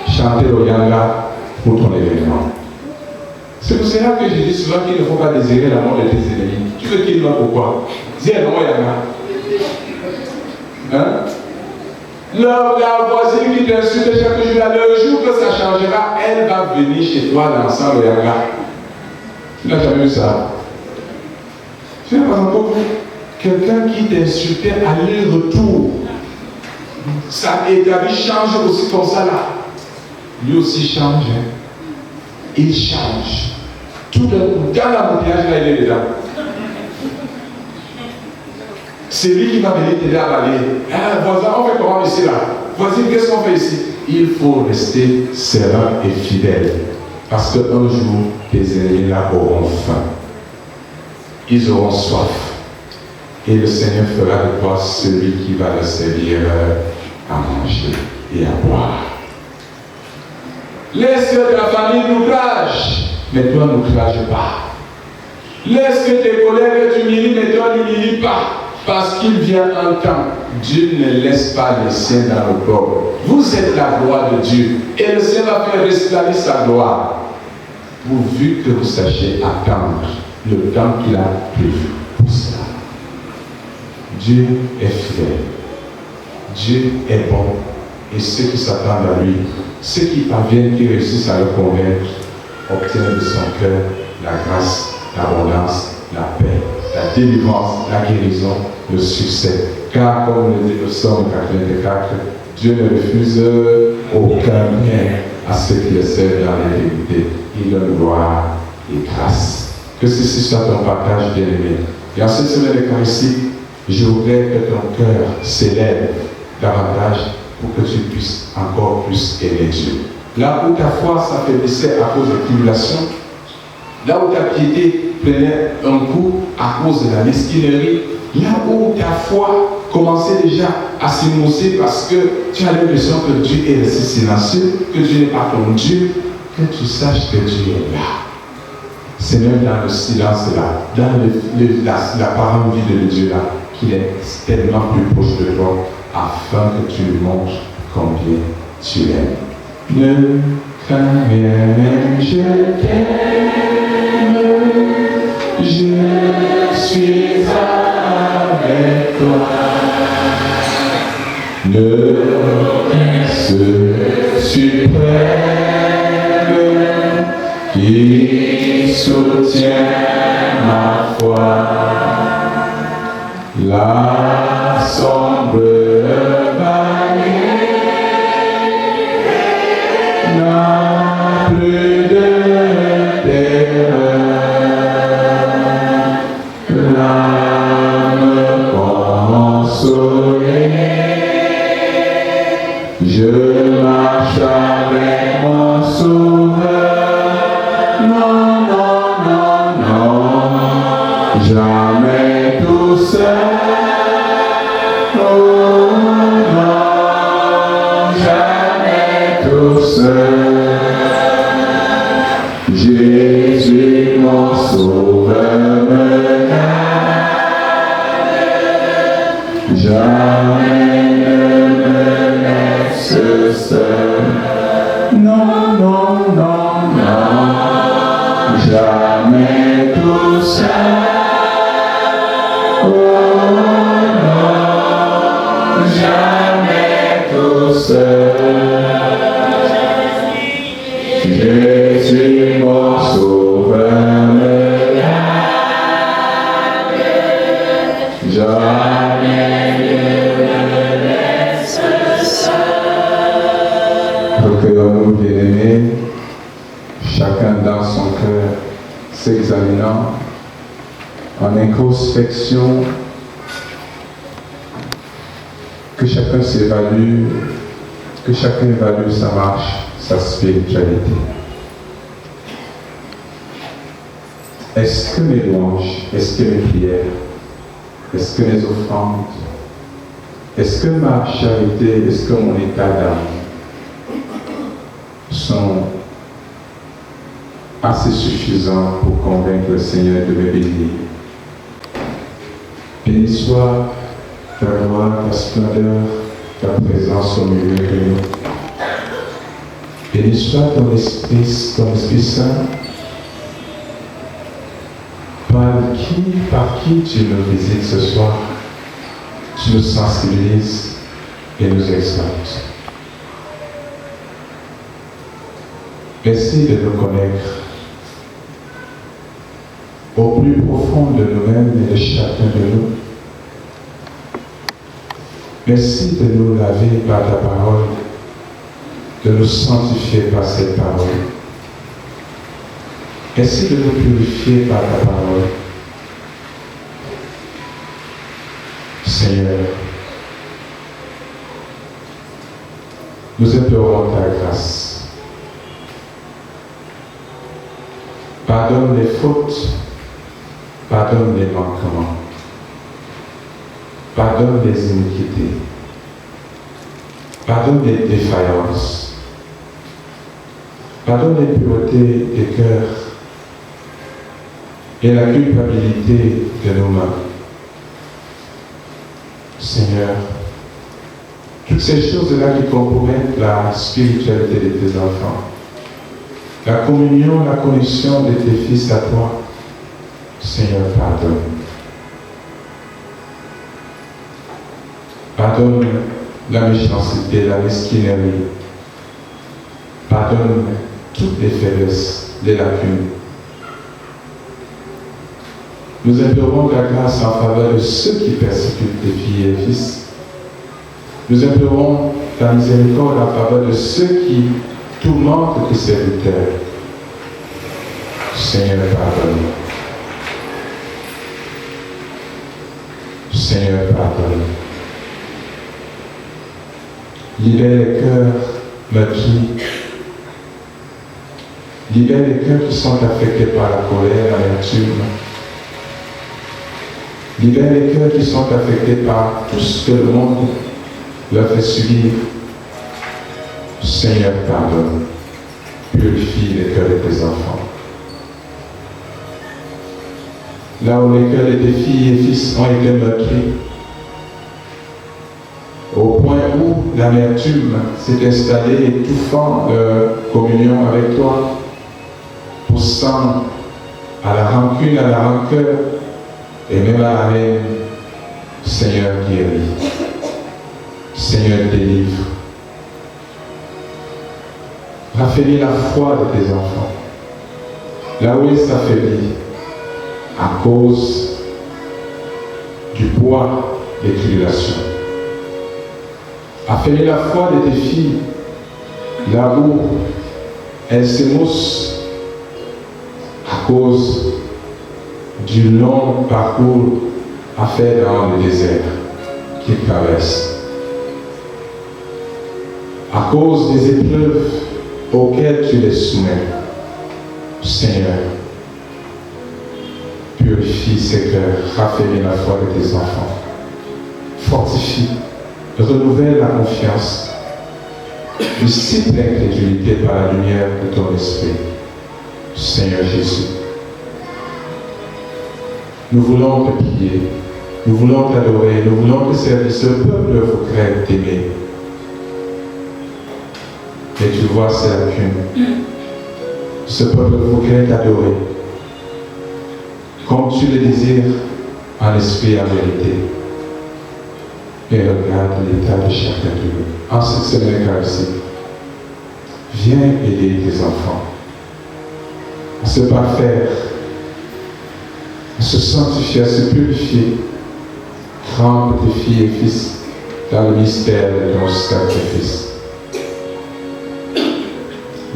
chanter l'Oyanga pour ton événement. C'est pour cela que je dis souvent qu'il ne faut pas désirer la mort de tes ennemis. Tu veux qu'ils meurent pourquoi? Dis l'Oyanga. Hein? La voisine qui t'insulte chaque jour, le jour que ça changera, elle va venir chez toi dansant le yanga. Tu n'as jamais vu ça? Tu n'as pas encore vu quelqu'un qui t'insultait aller-retour. Et ta vie change aussi comme ça là. Lui aussi change. Hein? Il change. Tout d'un coup, dans l'embouteillage là, il est dedans. C'est lui qui va venir t'aider à balayer. Ah, voisin, on fait comment ici là? Voisine, qu'est-ce qu'on fait ici? Il faut rester serein et fidèle. Parce qu'un jour, tes ennemis là auront faim. Ils auront soif. Et le Seigneur fera de toi celui qui va leur servir à manger et à boire. Laisse que ta famille t'outrage, mais toi n'outrage pas. Laisse que tes collègues t'humilient, mais toi n'humilies pas. Parce qu'il vient un temps, Dieu ne laisse pas les siens dans le corps. Vous êtes la gloire de Dieu. Et le Seigneur va faire resplendir sa gloire. Pourvu que vous sachiez attendre le temps qu'il a prévu pour cela. Dieu est fidèle. Dieu est bon. Et ceux qui s'attendent à lui, ceux qui parviennent, qui réussissent à le convaincre, obtiennent de son cœur la grâce, l'abondance, la paix, la délivrance, la guérison, le succès. Car, comme le dit le psaume 84, Dieu ne refuse aucun bien à ceux qui le servent dans l'intégrité. Il donne gloire et grâce. Que ceci soit ton partage bien-aimé. Et en cette semaine d'Eucharistie, je voudrais que ton cœur s'élève davantage pour que tu puisses encore plus aimer Dieu. Là où ta foi s'affaiblissait à cause de tribulations, là où ta piété prenait un coup à cause de la mesquinerie, là où ta foi commençait déjà à s'émousser parce que tu as l'impression que Dieu est resté silencieux, que Dieu n'est pas ton Dieu, que tu saches que Dieu est là. C'est même dans le silence là, dans l'apparente vie de Dieu là, qu'il est tellement plus proche de toi, afin que tu lui montres combien tu l'aimes. Ne crains rien, je t'aime, je suis avec toi. Le Prince suprême qui soutient ma foi, la sombre vallée n'a plus de terreur, l'âme consolée, je marche avec mon sauveur. Non, non, non, non, jamais tout seul. Oh non, jamais tout seul. Jésus, mon sauveur, me garde. Jamais ne me laisse seul. Non, non, non, non, jamais tout seul. Oh non, jamais tout seul. Jésus, mon sauveur, me garde. Jamais ne me laisse seul. Recueillons-nous, bien-aimés, chacun dans son cœur, s'examinant en introspection, que chacun s'évalue, que chacun évalue sa marche, sa spiritualité. Est-ce que mes louanges, est-ce que mes prières, est-ce que mes offrandes, est-ce que ma charité, est-ce que mon état d'âme sont assez suffisants pour convaincre le Seigneur de me bénir? Béni soit ta gloire, ta splendeur, ta présence au milieu de nous. Béni soit ton Esprit Saint, par qui tu nous visites ce soir, tu nous sensibilises et nous exaltes. Merci de nous connaître au plus profond de nous-mêmes et de chacun de nous. Merci de nous laver par ta parole, de nous sanctifier par cette parole. Merci de nous purifier par ta parole. Seigneur, nous implorons ta grâce. Pardonne les fautes, pardonne les manquements, pardonne les iniquités, pardonne les défaillances. Pardonne l'impureté des cœurs et la culpabilité de nos mains. Seigneur, toutes ces choses-là qui compromettent la spiritualité de tes enfants, la communion, la connexion de tes fils à toi, Seigneur, pardonne. Pardonne la méchanceté, la mesquinerie. Pardonne toutes les faiblesses, les lacunes. Nous implorons ta grâce en faveur de ceux qui persécutent tes filles et fils. Nous implorons ta miséricorde en faveur de ceux qui tourmentent tes serviteurs. Seigneur, pardonne. Seigneur, pardonne. Libère les cœurs meurtris. Libère les cœurs qui sont affectés par la colère, l'amertume. Libère les cœurs qui sont affectés par tout ce que le monde leur fait subir. Seigneur, pardonne. Purifie les cœurs de tes enfants. Là où les cœurs de tes filles et fils ont été meurtris, au point où l'amertume s'est installée, étouffant leur communion avec toi, poussant à la rancune, à la rancœur, et même à la haine, Seigneur, guéris. Seigneur, délivre. Raffermis la foi de tes enfants. Là où ils s'affaiblissent, à cause du poids des tribulations. Affermis la foi de tes filles, là où elles s'émoussent à cause du long parcours à faire dans le désert qu'ils traversent. À cause des épreuves auxquelles tu les soumets, Seigneur, purifie ces cœurs, raffermis la foi de tes enfants, fortifie, renouvelle la confiance, dissipe l'incrédulité par la lumière de ton esprit. Seigneur Jésus, nous voulons te prier, nous voulons t'adorer, nous voulons te servir. Ce peuple vous craint t'aimer. Et tu vois ces lacunes. Ce peuple vous craint t'adorer, comme tu le désires en esprit et en vérité. Et regarde l'état de chacun de nous. En cette semaine eucharistique, viens aider tes enfants à se parfaire, à se sanctifier, à se purifier. Trempe tes filles et fils dans le mystère de ton sacrifice.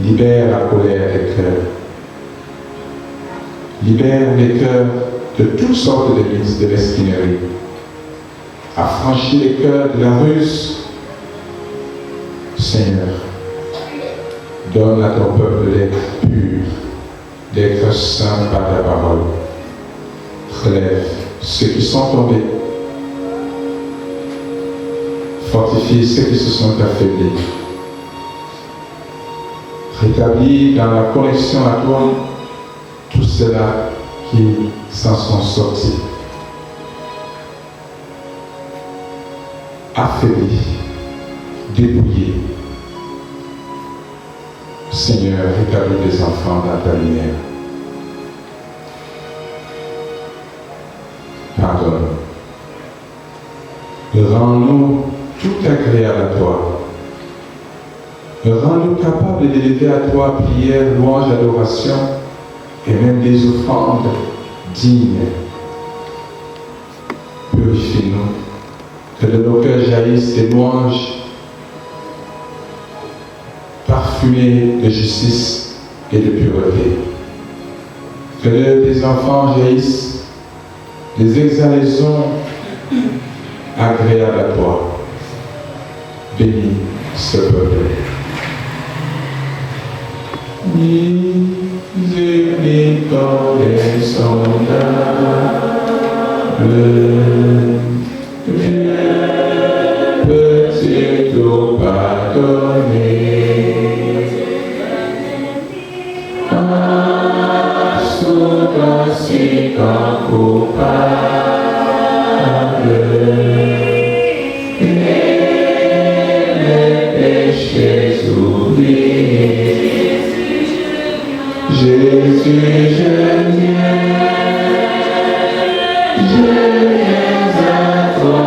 Libère la colère des cœurs. Libère les cœurs de toutes sortes de mesquinerie. Affranchis les cœurs de la ruse. Seigneur, donne à ton peuple d'être pur, d'être saint par ta parole. Relève ceux qui sont tombés. Fortifie ceux qui se sont affaiblis. Rétablis dans la connexion à toi tous ceux-là qui s'en sont sortis. Affaiblis, dépouillés. Seigneur, rétablis tes enfants dans ta lumière. Pardonne. Rends-nous tout agréable à toi. Rends-nous capables d'élever à toi prière, louange, adoration et même des offrandes dignes. Purifie-nous, que de nos cœurs jaillissent des louanges parfumées de justice et de pureté. Que de tes enfants jaillissent des exhalaisons agréables à toi. Bénis ce peuple. Miséricorde insondable, peut-il tout pardonner? tant coupable et les péchés oubliés. Jésus, je viens à toi,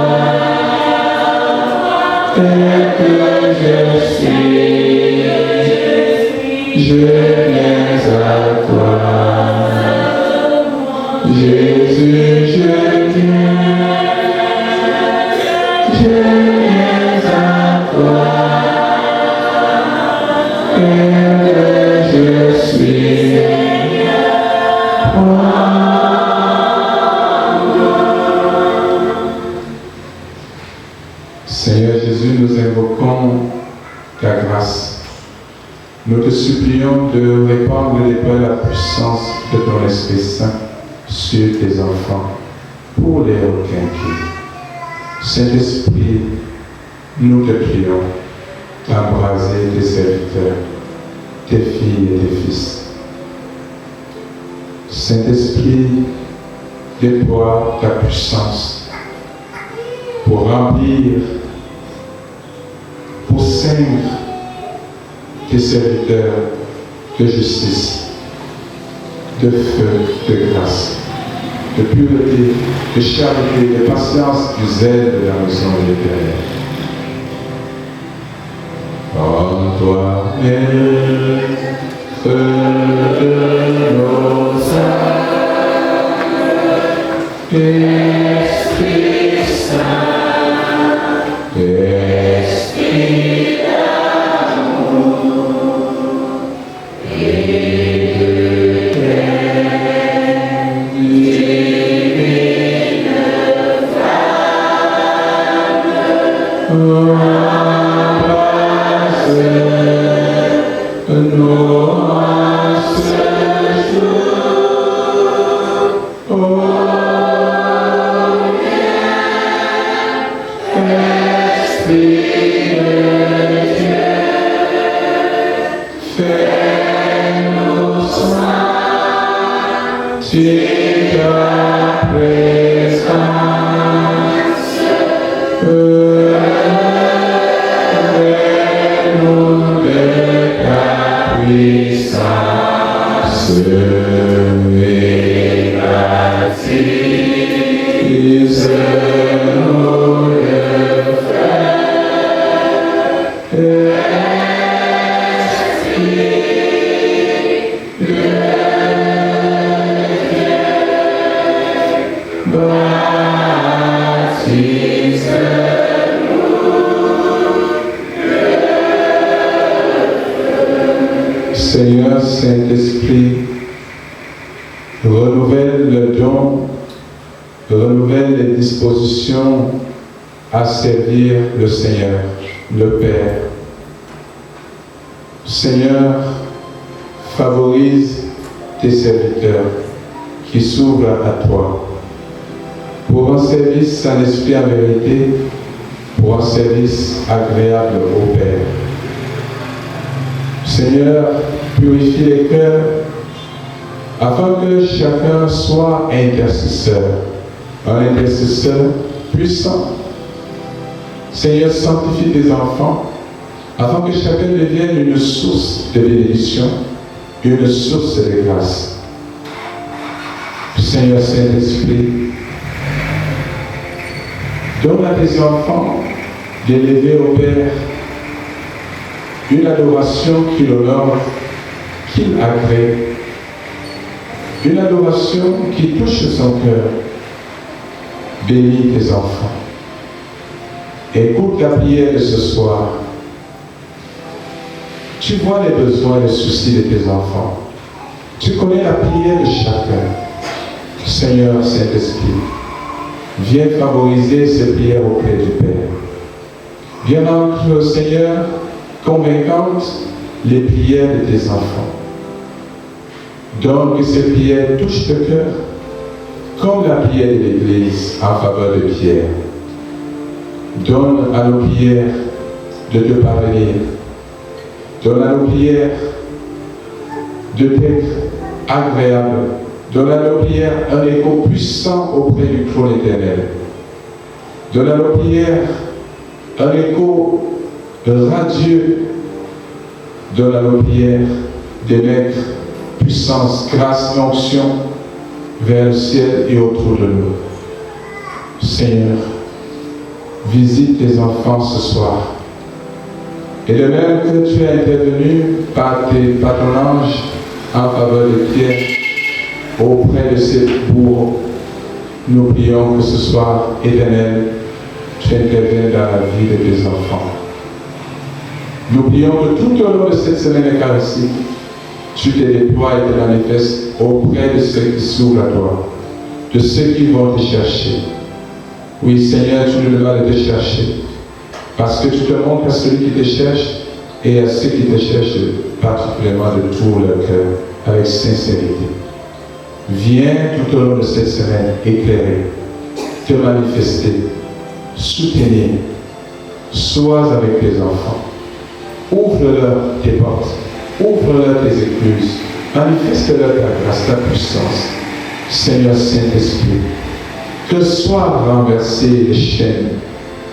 tel que je suis, je viens à toi. Jésus, je viens à toi, tel que je suis. Seigneur Jésus, nous invoquons ta grâce. Nous te supplions de répandre la puissance de ton Esprit Saint sur tes enfants pour les requinquer. Saint-Esprit, nous te prions d'embraser tes serviteurs, tes filles et tes fils. Saint-Esprit, déploie ta puissance pour remplir, pour ceindre tes serviteurs de justice, de feu, de grâce, de pureté, de charité, de patience, du zèle de la maison de l'Éternel. En toi, Maître de nos âmes, Esprit Saint, Esprit d'amour et de paix, divine flamme, embrasse nous en ce jour. Oh, Esprit de Dieu, fais-nous sentir ta présence. Fais-nous de ta puissance et baptise-nous le Seigneur Saint-Esprit, renouvelle le don, renouvelle les dispositions à servir le Seigneur, le Père. Seigneur, favorise tes serviteurs qui s'ouvrent à toi pour un service en esprit en vérité, pour un service agréable au Père. Seigneur, purifie les cœurs afin que chacun soit intercesseur, un intercesseur puissant. Seigneur, sanctifie tes enfants afin que chacun devienne une source de bénédiction, une source de grâce. Seigneur Saint-Esprit, donne à tes enfants d'élever au Père une adoration qui l'honore, qu'il agrée, une adoration qui touche son cœur. Bénis tes enfants. Écoute la prière de ce soir. Tu vois les besoins et les soucis de tes enfants. Tu connais la prière de chacun. Seigneur Saint-Esprit, viens favoriser ces prières auprès du Père. Viens rendre, Seigneur, convaincante les prières de tes enfants. Donne que ces prières touchent le cœur, comme la prière de l'Église en faveur de Pierre. Donne à nos prières de te parvenir. Donne à nos prières de t'être agréable Donne à nos prières un écho puissant auprès du trône éternel. Donne à nos prières un écho radieux. Donne à nos prières d'émettre puissance, grâce et onction vers le ciel et autour de nous. Seigneur, visite tes enfants ce soir. Et de même que tu es intervenu par ton ange en faveur de Pierre auprès de ces bourreaux, nous prions que ce soir, Éternel, tu interviennes dans la vie de tes enfants. Nous prions que tout au long de cette semaine eucharistique, tu te déploies et te manifestes auprès de ceux qui s'ouvrent à toi, de ceux qui vont te chercher. Oui, Seigneur, tu nous demandes de te chercher, parce que tu te montres à celui qui te cherche et à ceux qui te cherchent particulièrement de tout leur cœur, avec sincérité. Viens tout au long de cette semaine éclairer, te manifester, soutenir. Sois avec tes enfants. Ouvre-leur tes portes. Ouvre-leur tes écluses. Manifeste-leur ta grâce, ta puissance. Seigneur Saint-Esprit, que soient renversées les chaînes,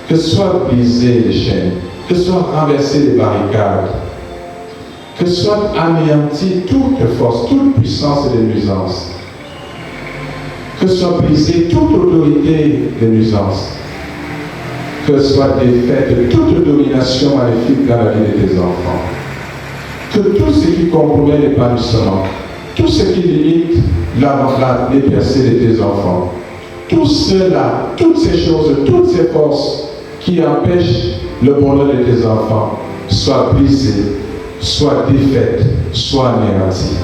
que soient brisées les chaînes, que soient renversées les barricades, que soit anéantie toute force, toute puissance et de nuisance, que soit brisée toute autorité de nuisance, que soit défaite toute domination maléfique dans la vie de tes enfants, que tout ce qui compromet l'épanouissement, tout ce qui limite les percées de tes enfants, tout cela, toutes ces choses, toutes ces forces qui empêchent le bonheur de tes enfants, soient brisées, soient défaites, soient anéanties.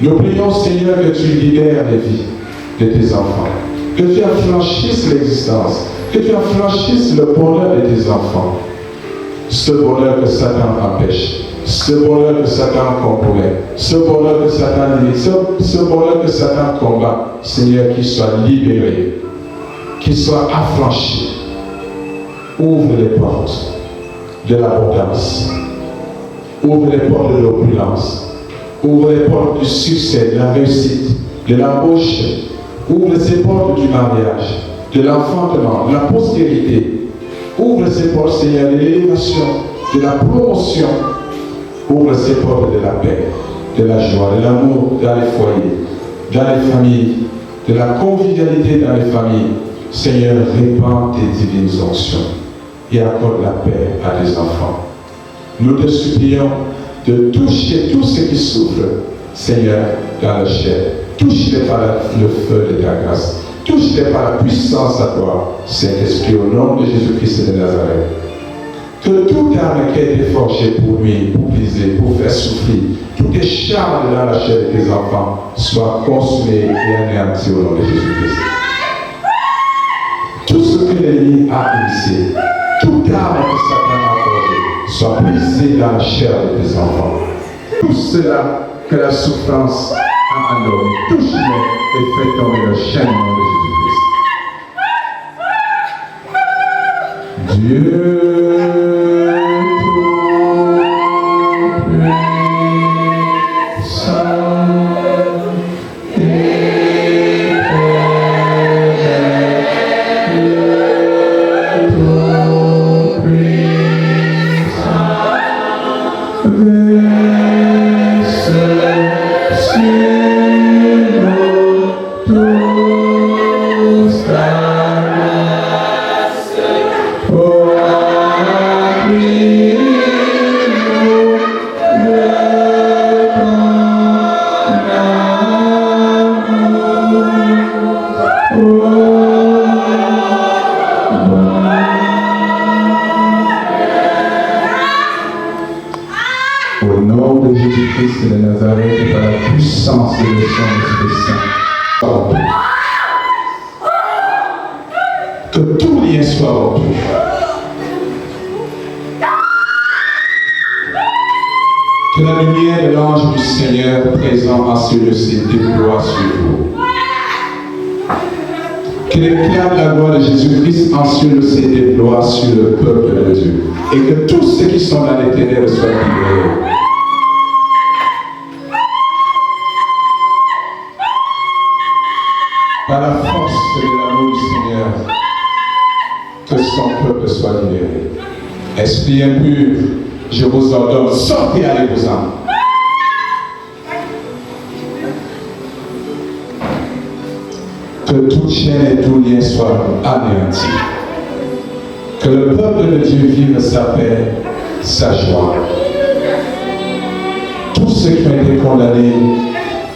Nous prions, Seigneur, que tu libères les vies de tes enfants, que tu affranchisses l'existence, que tu affranchisses le bonheur de tes enfants. Ce bonheur que Satan empêche, ce bonheur que Satan compromet, ce bonheur que Satan limite, ce bonheur que Satan combat, Seigneur, qu'il soit libéré, qu'il soit affranchi. Ouvre les portes de l'abondance, ouvre les portes de l'opulence, ouvre les portes du succès, de la réussite, de l'embauche, ouvre ces portes du mariage, de l'enfantement, de la postérité. Ouvre ces portes, Seigneur, de l'élévation, de la promotion. Ouvre ces portes de la paix, de la joie, de l'amour dans les foyers, dans les familles, de la convivialité dans les familles. Seigneur, répands tes divines onctions et accorde la paix à tes enfants. Nous te supplions de toucher tous ceux qui souffrent, Seigneur, dans la chair. Touche-les par le feu de ta grâce. Touche-les par la puissance à toi, Saint-Esprit, au nom de Jésus-Christ de Nazareth. Que toute arme qui a été forgée pour nuire, pour briser, pour faire souffrir, tout écharpe dans la chair de tes enfants soit consumé et anéanti au nom de Jésus-Christ. Tout ce que l'ennemi a initié, toute arme que Satan a forgée, soit brisée dans la chair de tes enfants. Tout cela que la souffrance a endormi, touche-les et fais tomber le chaîne au nom de Jésus-Christ. Dieu sur le peuple de Dieu et que tous ceux qui sont dans les ténèbres soient libérés. par la force de l'amour du Seigneur, que son peuple soit libéré. Esprit impur, je vous ordonne, sortez, allez-vous-en. Que toute chaîne et tout lien soient anéantis. Que le peuple de Dieu vive sa paix, sa joie. Tous ceux qui ont été condamnés,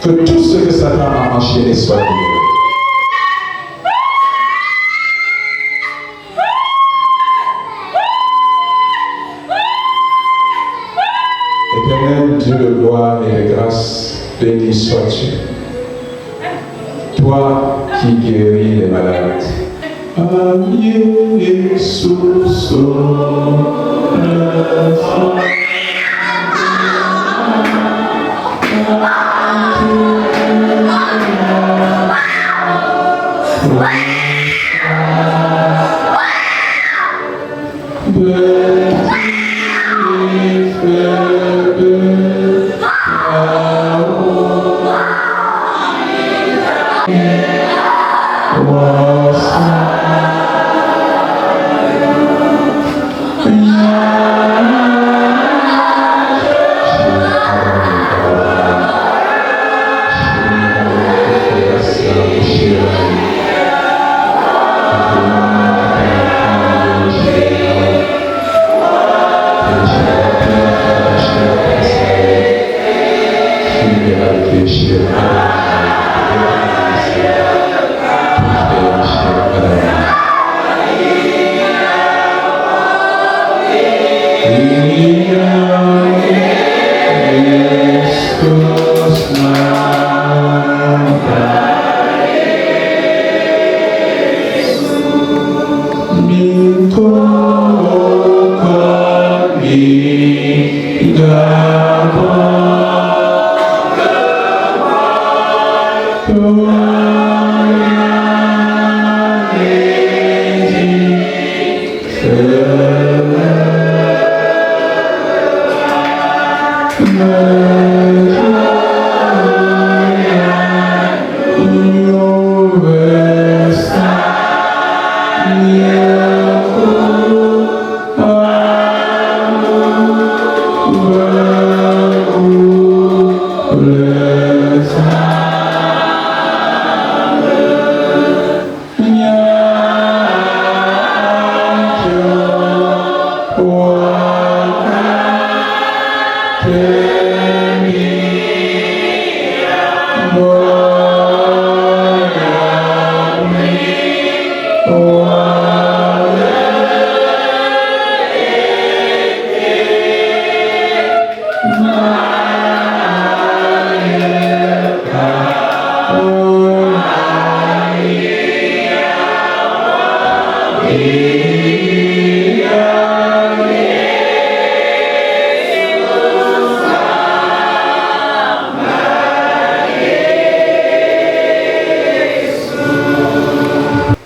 que tout ce que Satan a enchaîné soit libéré. Éternel Dieu de gloire et de grâce, béni sois-tu. Toi qui guéris les malades.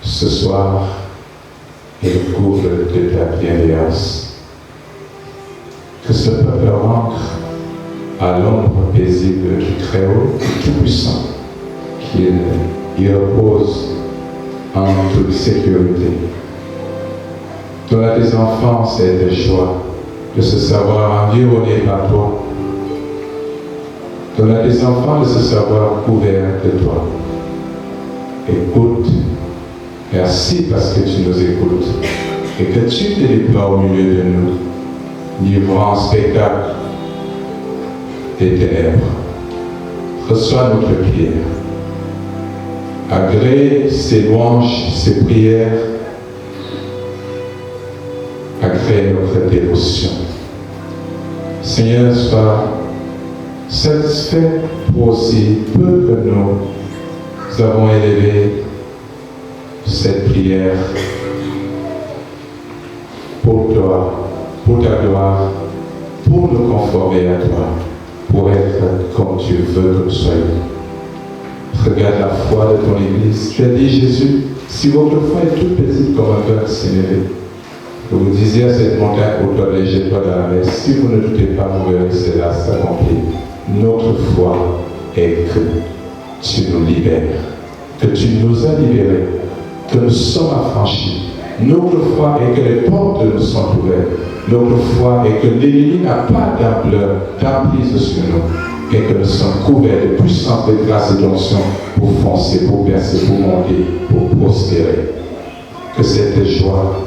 Ce soir, il couvre de ta bienveillance. Que ce peuple rentre à l'ombre paisible du Très-Haut, du Tout-Puissant, qu'il y repose en toute sécurité. Donne à tes enfants cette joie de se savoir environnés par toi. Donne à tes enfants de se savoir couverts de toi. Écoute. Merci parce que tu nous écoutes et que tu te déploies au milieu de nous, livrant en spectacle des ténèbres. Reçois notre prière. Agrée ces louanges, ces prières, agrée notre dévotion. Seigneur, sois satisfait pour aussi peu que nous avons élevé cette prière pour toi, pour ta gloire, pour nous conformer à toi, pour être comme tu veux que nous soyons. Regarde la foi de ton Église. Tu as dit, Jésus, si votre foi est toute petite comme un cœur s'élever, que vous disiez à cette montagne pour toi, jette-toi dans la mer, si vous ne doutez pas, vous verrez cela s'accomplir. Notre foi est que tu nous libères, que tu nous as libérés, que nous sommes affranchis. Notre foi est que les portes nous sont ouvertes. Notre foi est que l'ennemi n'a pas d'emprise sur nous, et que nous sommes couverts de puissance, de grâce et d'onction pour foncer, pour percer, pour monter, pour prospérer. Que cette joie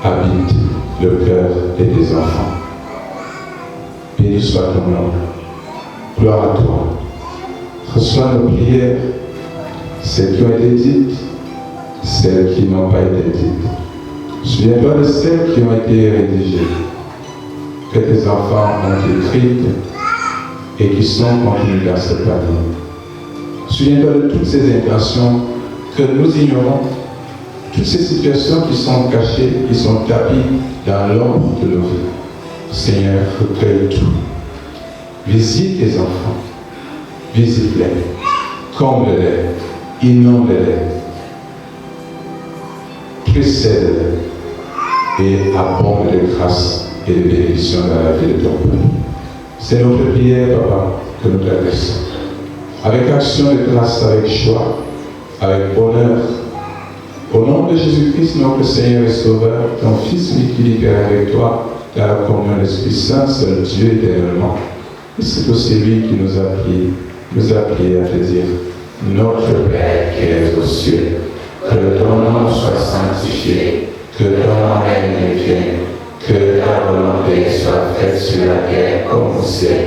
habite le cœur de tes enfants. Béni soit ton nom. Gloire à toi. Reçois nos prières, celles qui ont été dites, celles qui n'ont pas été dites. Souviens-toi de celles qui ont été rédigées, que tes enfants ont écrites et qui sont contenues dans ce panier. Souviens-toi de toutes ces intentions que nous ignorons, toutes ces situations qui sont cachées, qui sont tapies dans l'ombre de nos vies. Seigneur, recueille tout. Visite tes enfants, visite-les, comble-les, inonde-les, précède-les et abonde de grâce et de bénédiction dans la vie de ton peuple. C'est notre prière, Papa, que nous t'adressons. Avec action de grâce, avec joie, avec honneur. Au nom de Jésus-Christ, notre Seigneur et Sauveur, ton Fils qui libère avec toi dans la communion de l'Esprit Saint, seul Dieu éternellement. Et c'est aussi lui qui nous a prié à te dire: Notre Père qui es aux cieux, que ton nom soit sanctifié, que ton règne vienne, que ta volonté soit faite sur la terre comme au ciel.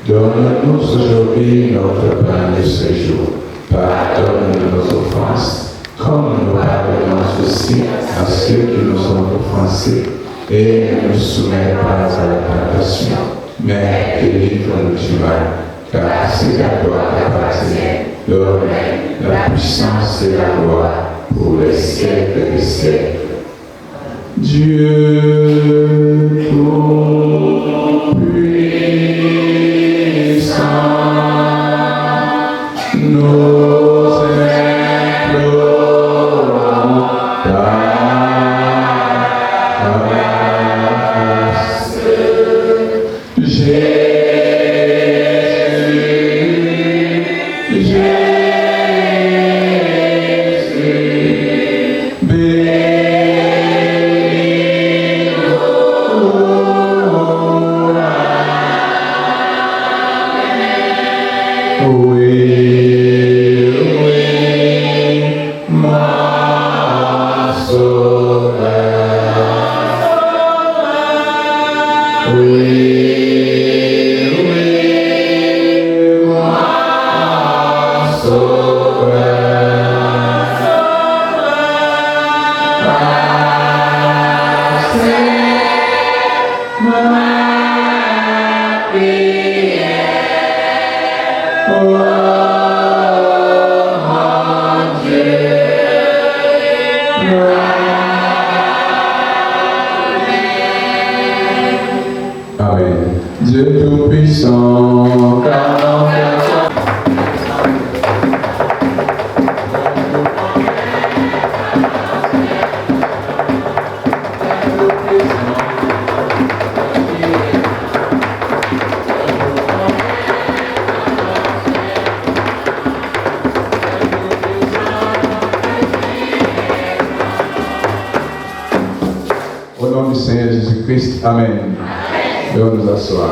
Donne-nous aujourd'hui notre pain de ce jour. Pardonne-nous nos offenses, comme nous pardonnons aussi à ceux qui nous ont offensés. Et ne nous soumets pas à la tentation, mais délivre-nous du mal, car c'est à toi qu'appartient le règne, la puissance et la gloire pour les siècles des siècles. Dieu tout-puissant, nous implorons ta grâce. Amen. Dieu tout-puissant, car au nom du Seigneur Jésus-Christ, Amen. Nous nous asseoir.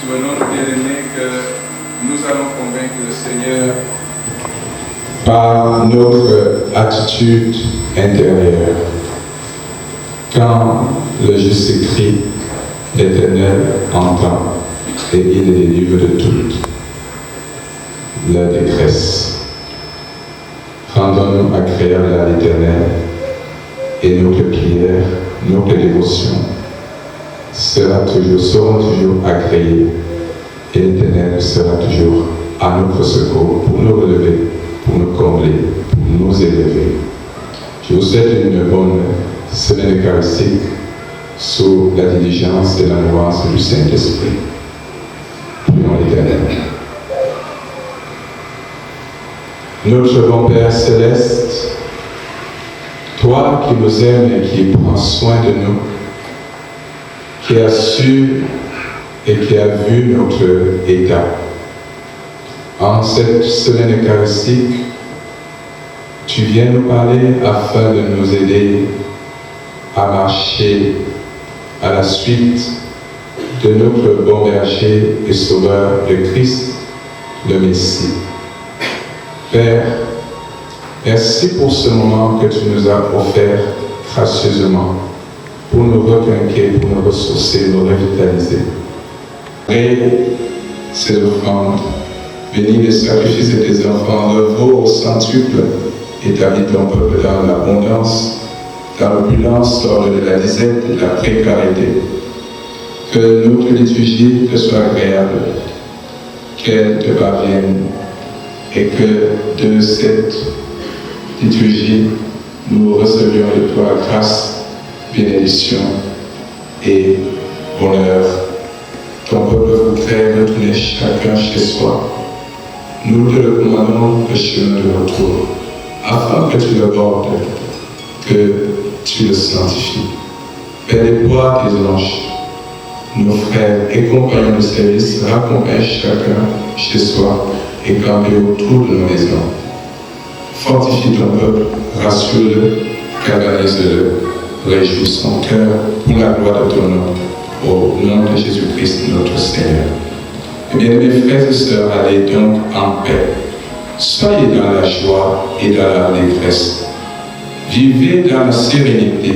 souvenons nos bien-aimés que nous allons convaincre le Seigneur par notre attitude intérieure. Quand le juste crie, l'Éternel entend et il les délivre de toute leur détresse. Rendons-nous agréables à l'Éternel et notre prière, notre dévotion seront toujours agréées et l'Éternel sera toujours à notre secours pour nous relever, pour nous combler, pour nous élever. Je vous souhaite une bonne semaine eucharistique sous la diligence et la mouvance du Saint-Esprit. Prions l'Éternel. Notre bon Père Céleste, toi qui nous aimes et qui prends soin de nous, qui as su et qui as vu notre état, en cette semaine eucharistique, tu viens nous parler afin de nous aider à marcher à la suite de notre bon berger et sauveur de Christ, le Messie. Père, merci pour ce moment que tu nous as offert gracieusement pour nous requinquer, pour nous ressourcer, nous revitaliser. Et ces offrandes, bénis les sacrifices de tes enfants, le veau au centuple, établis ton peuple dans l'abondance, dans l'opulence, lors de la disette et de la précarité. Que notre liturgie te soit agréable, qu'elle te parvienne, et que de cette liturgie, nous recevions de toi grâce, bénédiction et bonheur. Ton peuple voudrait retourner chacun chez soi. Nous te recommandons le chemin de retour, afin que tu le bordes, que tu le sanctifies. Père, déploie tes anges. Nos frères et compagnons de service raccompagnent chacun chez soi et campés autour de nos maisons. Fortifie ton peuple, rassure-le, galvanise-le, réjouis son cœur pour la gloire de ton nom, au nom de Jésus-Christ notre Seigneur. Eh bien, mes frères et sœurs, allez donc en paix. Soyez dans la joie et dans la détresse. Vivez dans la sérénité.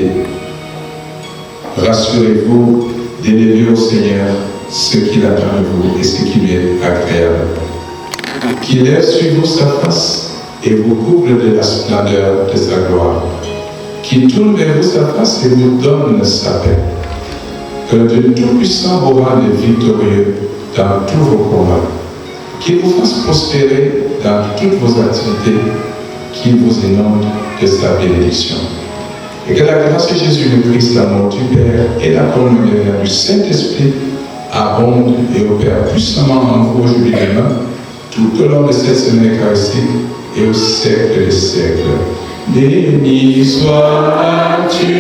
Rassurez-vous d'élever au Seigneur ce qu'il attend de vous et ce qui lui est agréable. Qu'il lève sur vous sa face et vous couvre de la splendeur de sa gloire. Qu'il tourne vers vous sa face et vous donne sa paix. Que le Dieu Tout-Puissant vous rende victorieux dans tous vos combats. Qu'il vous fasse prospérer dans toutes vos activités. Qu'il vous inonde de sa bénédiction. Et que la grâce de Jésus le Christ, l'amour du Père et la communion du Saint-Esprit abondent et opèrent puissamment en vous aujourd'hui et demain, tout au long de cette semaine eucharistique et au siècle des siècles. Béni sois-tu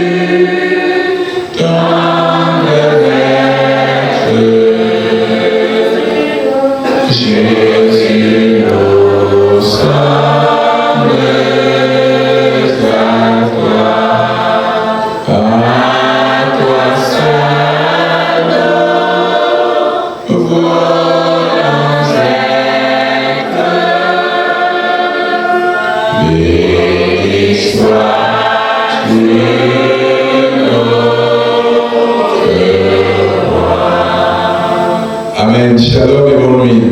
dans le Maître, Jésus nos sembles à toi, à toi seul, volons être. Béni sois-tu notre roi. Amen. Shalom et bonne nuit.